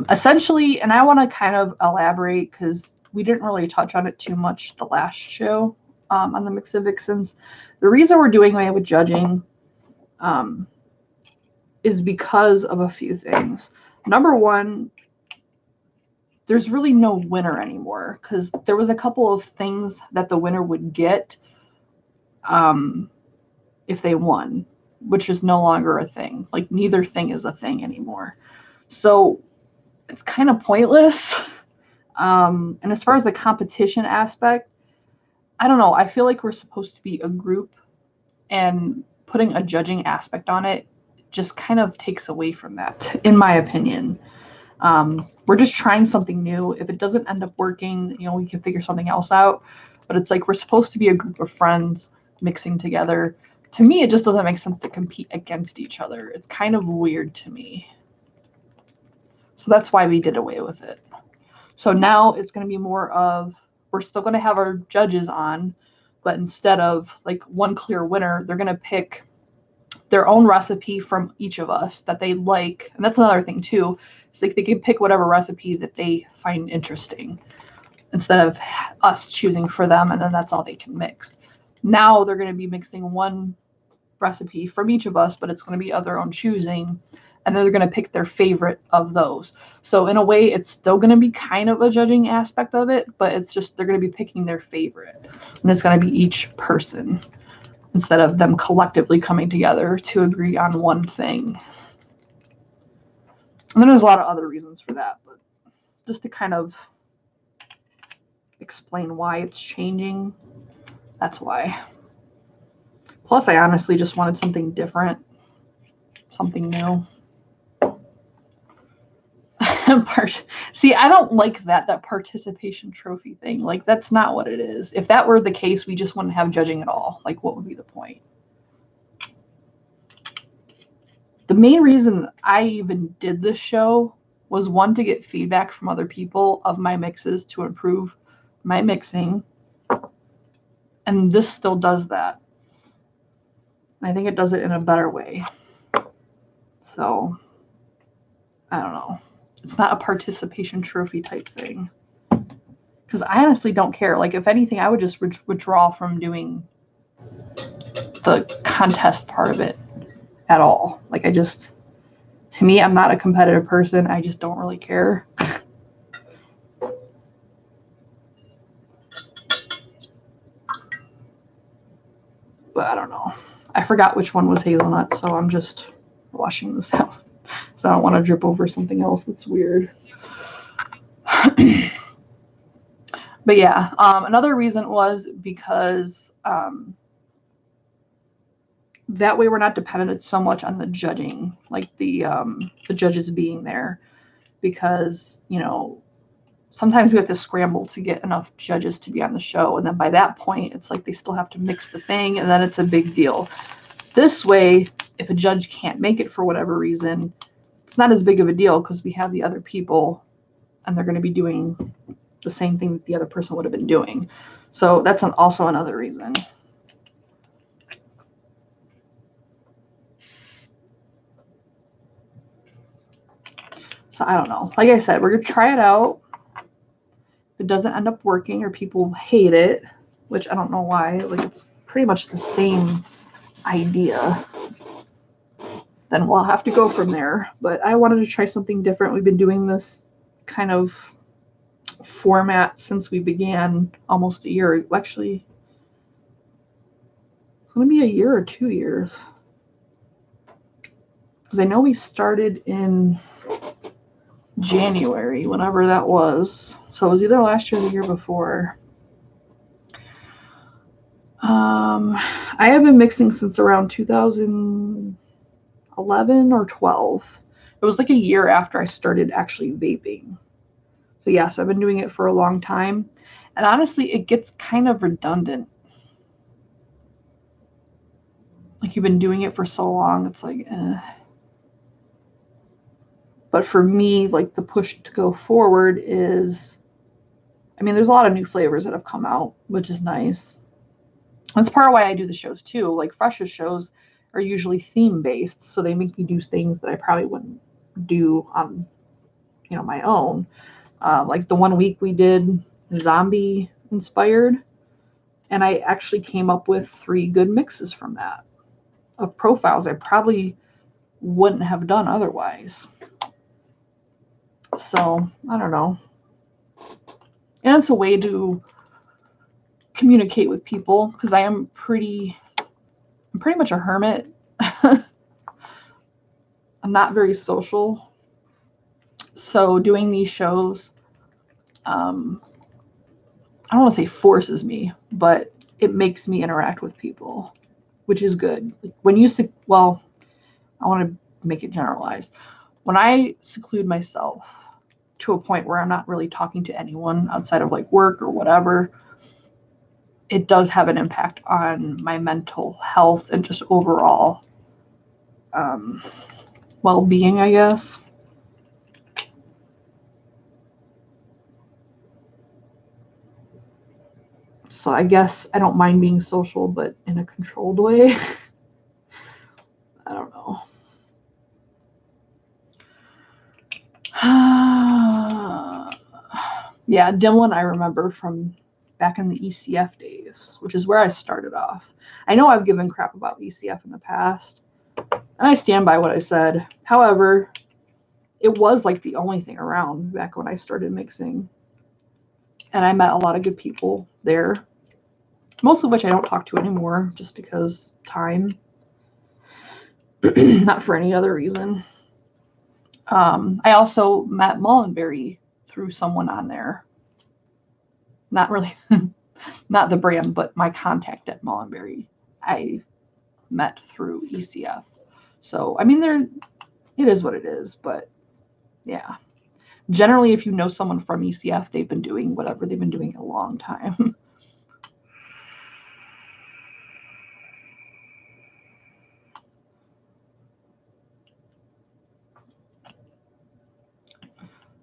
Essentially, and I want to kind of elaborate because we didn't really touch on it too much the last show on the Mix of Vixens. The reason we're doing away with judging is because of a few things. Number one, there's really no winner anymore because there was a couple of things that the winner would get if they won, which is no longer a thing. Like neither thing is a thing anymore. So it's kind of pointless. And as far as the competition aspect, I don't know. I feel like we're supposed to be a group, and putting a judging aspect on it just kind of takes away from that, in my opinion. We're just trying something new. If it doesn't end up working, we can figure something else out. But it's like we're supposed to be a group of friends mixing together. To me, it just doesn't make sense to compete against each other. It's kind of weird to me. So that's why we did away with it. So now it's going to be more of, we're still going to have our judges on, but instead of like one clear winner, they're going to pick their own recipe from each of us that they like. And that's another thing too. It's like they can pick whatever recipe that they find interesting instead of us choosing for them, and then that's all they can mix. Now they're going to be mixing one recipe from each of us, but it's going to be of their own choosing, and then they're going to pick their favorite of those. So in a way, it's still going to be kind of a judging aspect of it, but it's just they're going to be picking their favorite, and it's going to be each person instead of them collectively coming together to agree on one thing. And then there's a lot of other reasons for that, but just to kind of explain why it's changing, that's why. Plus, I honestly just wanted something different, something new. See, I don't like that participation trophy thing. Like, that's not what it is. If that were the case, we just wouldn't have judging at all. Like, what would be the point? The main reason I even did this show was, one, to get feedback from other people of my mixes to improve my mixing. And this still does that. I think it does it in a better way. So, I don't know. It's not a participation trophy type thing. Because I honestly don't care. Like, if anything, I would just withdraw from doing the contest part of it at all. Like, to me, I'm not a competitive person. I just don't really care. But I don't know. I forgot which one was hazelnut, so I'm just washing this out. So I don't want to drip over something else that's weird. But yeah, another reason was because that way we're not dependent so much on the judging, like the judges being there, because sometimes we have to scramble to get enough judges to be on the show, and then by that point it's like they still have to mix the thing, and then it's a big deal. This way, if a judge can't make it for whatever reason, it's not as big of a deal because we have the other people, and they're going to be doing the same thing that the other person would have been doing. So that's also another reason. So I don't know. Like I said, we're going to try it out. If it doesn't end up working or people hate it, which I don't know why, like it's pretty much the same idea, then we'll have to go from there. But I wanted to try something different. We've been doing this kind of format since we began almost a year. Actually, it's going to be a year or 2 years. Because I know we started in January, whenever that was. So it was either last year or the year before. I have been mixing since around 2011 or 12. It was like a year after I started actually vaping. So yes, I've been doing it for a long time. And honestly, it gets kind of redundant. Like, you've been doing it for so long, it's like, eh. But for me, like the push to go forward is, I mean, there's a lot of new flavors that have come out, which is nice. That's part of why I do the shows too. Like Fresh's shows are usually theme based, so they make me do things that I probably wouldn't do on, my own. Like the one week we did zombie inspired, and I actually came up with 3 good mixes from that of profiles I probably wouldn't have done otherwise. So I don't know. And it's a way to communicate with people because I'm pretty much a hermit. I'm not very social. So doing these shows, I don't want to say forces me, but it makes me interact with people, which is good. When you, well, I want to make it generalized. When I seclude myself to a point where I'm not really talking to anyone outside of like work or whatever, it does have an impact on my mental health and just overall well-being, I guess. So I guess I don't mind being social, but in a controlled way. I don't know. Yeah, Dimlin I remember from back in the ECF days, which is where I started off. I know I've given crap about ECF in the past, and I stand by what I said. However, it was like the only thing around back when I started mixing. And I met a lot of good people there, most of which I don't talk to anymore just because time, not for any other reason. I also met Mullenberry through someone on there. Not really, not the brand, but my contact at Mullenberry I met through ECF. So, I mean, it is what it is, but yeah. Generally, if you know someone from ECF, they've been doing whatever they've been doing a long time.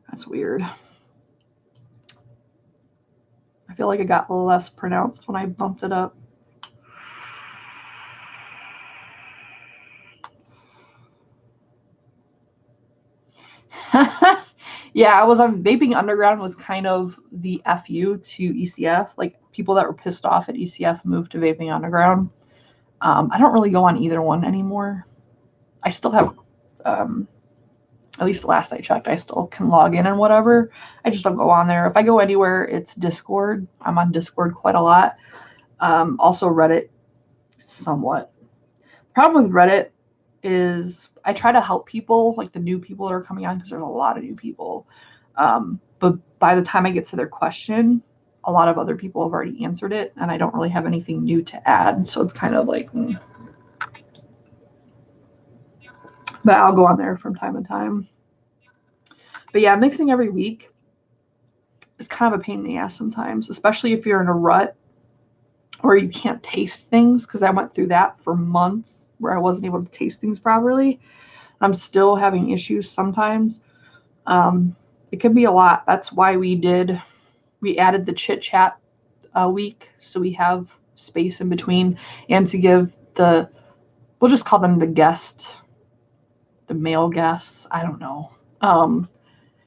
That's weird. I feel like it got less pronounced when I bumped it up. Yeah, I was on Vaping Underground was kind of the FU to ECF. Like people that were pissed off at ECF moved to Vaping Underground. I don't really go on either one anymore. I still have, at least last I checked, I still can log in and whatever. I just don't go on there. If I go anywhere, it's Discord. I'm on Discord quite a lot. Also Reddit, somewhat. Problem with Reddit is I try to help people, like the new people that are coming on, because there's a lot of new people. But by the time I get to their question, a lot of other people have already answered it, and I don't really have anything new to add. So it's kind of like, but I'll go on there from time to time. But yeah, mixing every week is kind of a pain in the ass sometimes, especially if you're in a rut or you can't taste things, because I went through that for months where I wasn't able to taste things properly. I'm still having issues sometimes. It can be a lot. That's why we added the chit chat week, so we have space in between, and to give we'll just call them the male guests, I don't know,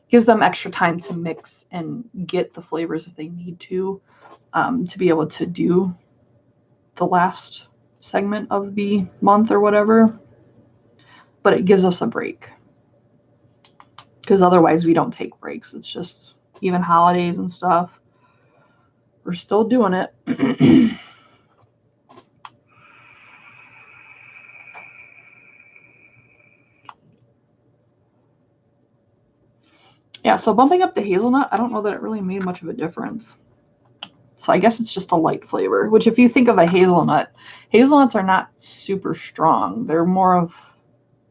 gives them extra time to mix and get the flavors if they need to be able to do the last segment of the month or whatever. But it gives us a break, because otherwise we don't take breaks. It's just, even holidays and stuff, we're still doing it. Yeah, so bumping up the hazelnut, I don't know that it really made much of a difference. So I guess it's just a light flavor, which if you think of a hazelnut, hazelnuts are not super strong. They're more of,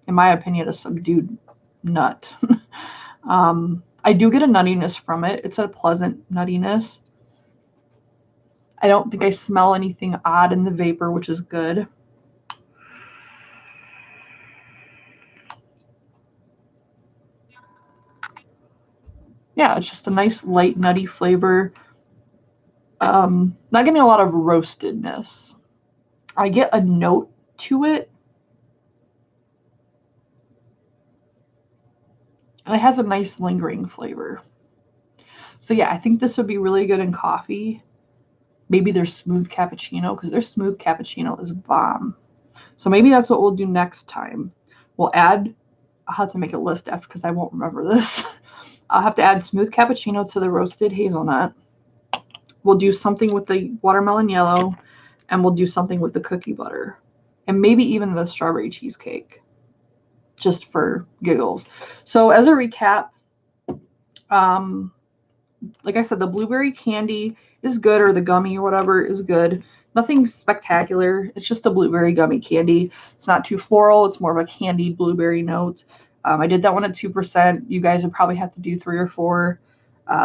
in my opinion, a subdued nut. I do get a nuttiness from it. It's a pleasant nuttiness. I don't think I smell anything odd in the vapor, which is good. yeah, it's just a nice light nutty flavor. Not getting a lot of roastedness. I get a note to it, and it has a nice lingering flavor. So yeah, I think this would be really good in coffee. Maybe their smooth cappuccino, because their smooth cappuccino is bomb. So maybe that's what we'll do next time. We'll add, I'll have to make a list after because I won't remember this. I'll have to add smooth cappuccino to the roasted hazelnut. We'll do something with the watermelon yellow, and we'll do something with the cookie butter, and maybe even the strawberry cheesecake, just for giggles. So as a recap, like I said, the blueberry candy is good, or the gummy or whatever is good. Nothing spectacular. It's just a blueberry gummy candy. It's not too floral. It's more of a candied blueberry note. I did that one at 2%. You guys would probably have to do 3 or 4.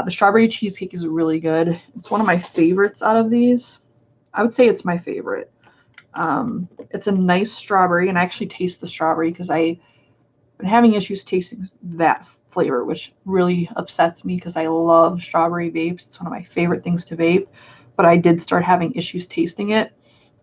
The strawberry cheesecake is really good. It's one of my favorites out of these. I would say it's my favorite. It's a nice strawberry, and I actually taste the strawberry because I've been having issues tasting that flavor, which really upsets me because I love strawberry vapes. It's one of my favorite things to vape, but I did start having issues tasting it.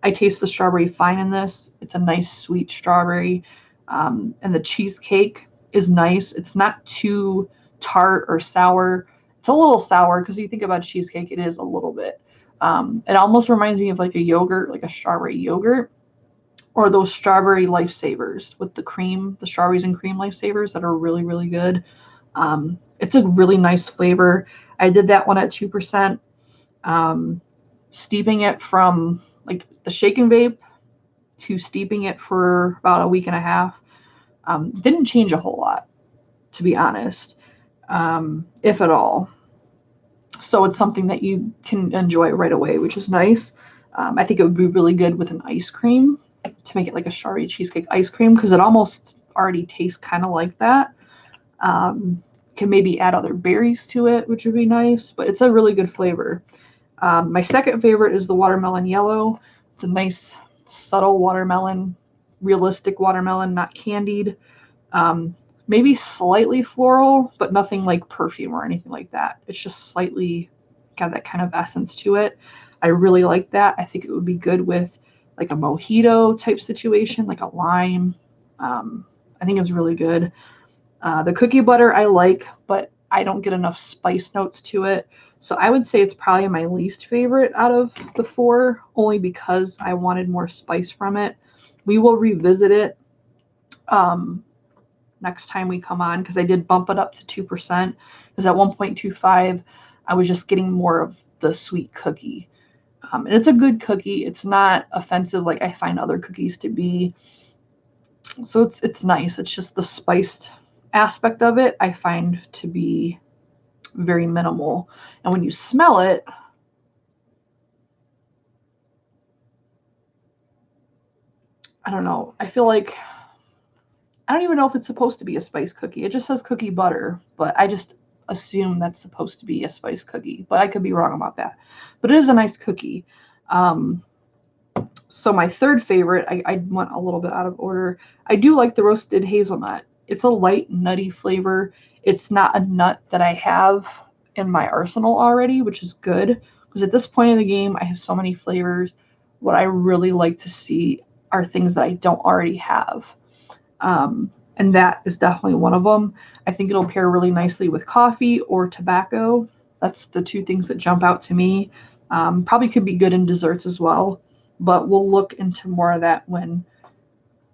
I taste the strawberry fine in this. It's a nice sweet strawberry, and the cheesecake is nice. It's not too tart or sour. It's a little sour because you think about cheesecake, it is a little bit. It almost reminds me of like a yogurt, like a strawberry yogurt, or those strawberry lifesavers with the cream, the strawberries and cream lifesavers that are really, really good. It's a really nice flavor. I did that one at 2%, steeping it from like the shake and vape to steeping it for about a week and a half. Didn't change a whole lot, to be honest, if at all. So it's something that you can enjoy right away, which is nice. I think it would be really good with an ice cream to make it like a strawberry cheesecake ice cream, because it almost already tastes kind of like that. Can maybe add other berries to it, which would be nice, but it's a really good flavor. My second favorite is the watermelon yellow. It's a nice, subtle watermelon, realistic watermelon, not candied. Maybe slightly floral, but nothing like perfume or anything like that. It's just slightly got that kind of essence to it. I really like that. I think it would be good with like a mojito type situation, like a lime. I think it's really good. The cookie butter I like, but I don't get enough spice notes to it. So I would say it's probably my least favorite out of the 4, only because I wanted more spice from it. We will revisit it next time we come on, because I did bump it up to 2%, because at 1.25 I was just getting more of the sweet cookie. And it's a good cookie. It's not offensive like I find other cookies to be. So it's nice. It's just the spiced aspect of it I find to be very minimal. And when you smell it, I don't know. I feel like I don't even know if it's supposed to be a spice cookie. It just says cookie butter, but I just assume that's supposed to be a spice cookie, but I could be wrong about that. But it is a nice cookie. So my third favorite, I went a little bit out of order. I do like the roasted hazelnut. It's a light, nutty flavor. It's not a nut that I have in my arsenal already, which is good, because at this point in the game, I have so many flavors. What I really like to see are things that I don't already have. And that is definitely one of them. I think it'll pair really nicely with coffee or tobacco. That's the 2 things that jump out to me. Probably could be good in desserts as well, but we'll look into more of that when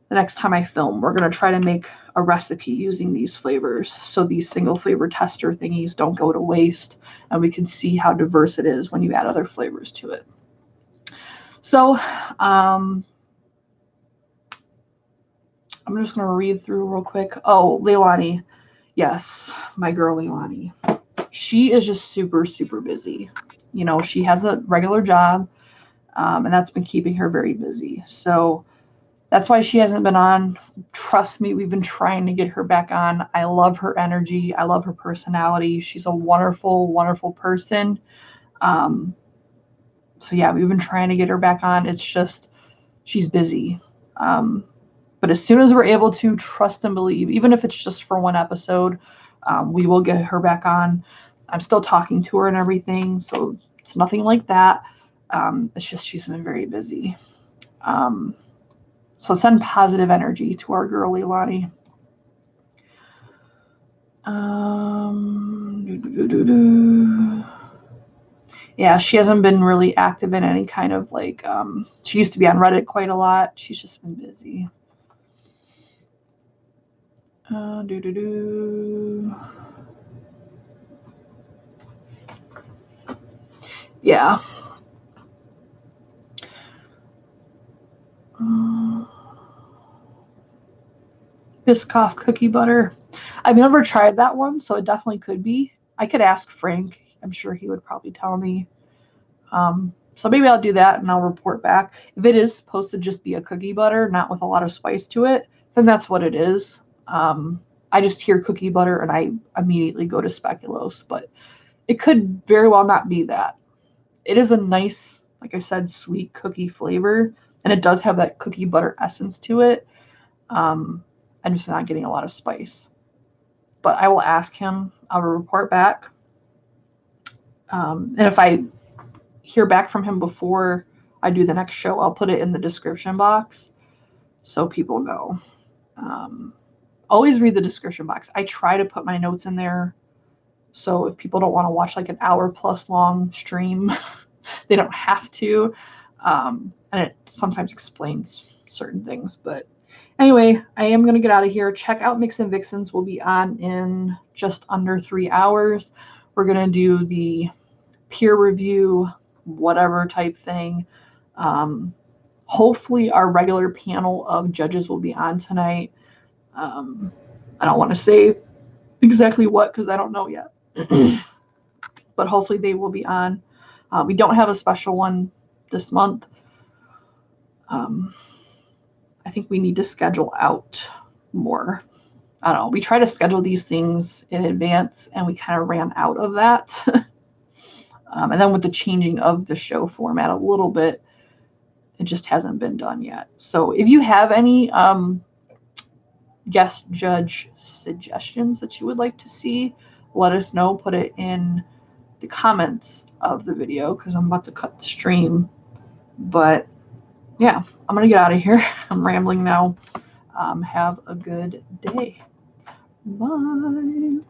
the next time I film. We're going to try to make a recipe using these flavors, so these single flavor tester thingies don't go to waste, and we can see how diverse it is when you add other flavors to it. So, I'm just going to read through real quick. Oh, Leilani. Yes, my girl Leilani. She is just super, super busy. You know, she has a regular job, and that's been keeping her very busy. So that's why she hasn't been on. Trust me, we've been trying to get her back on. I love her energy. I love her personality. She's a wonderful, wonderful person. So yeah, we've been trying to get her back on. It's just, she's busy. But as soon as we're able to, trust and believe, even if it's just for one episode, we will get her back on. I'm still talking to her and everything, so it's nothing like that. It's just she's been very busy. So send positive energy to our girl Leilani. Yeah, she hasn't been really active in any kind of like, she used to be on Reddit quite a lot. She's just been busy. Yeah. Biscoff cookie butter. I've never tried that one, so it definitely could be. I could ask Frank. I'm sure he would probably tell me. So maybe I'll do that and I'll report back. If it is supposed to just be a cookie butter, not with a lot of spice to it, then that's what it is. I just hear cookie butter and I immediately go to Speculos, but it could very well not be that. It is a nice, like I said, sweet cookie flavor, and it does have that cookie butter essence to it. I'm just not getting a lot of spice. But I will ask him. I'll report back. And if I hear back from him before I do the next show, I'll put it in the description box so people know. Always read the description box. I try to put my notes in there, so if people don't want to watch like an hour plus long stream, they don't have to. And it sometimes explains certain things. But anyway, I am going to get out of here. Check out Mix and Vixens. Will be on in just under 3 hours. We're going to do the peer review, whatever type thing. Hopefully our regular panel of judges will be on tonight. I don't want to say exactly what because I don't know yet. But hopefully they will be on. We don't have a special one this month. I think we need to schedule out more. I don't know. We try to schedule these things in advance and we kind of ran out of that. And then with the changing of the show format a little bit, it just hasn't been done yet. So if you have any guest judge suggestions that you would like to see, let us know. Put it in the comments of the video because I'm about to cut the stream. But yeah, I'm going to get out of here. I'm rambling now. Have a good day. Bye.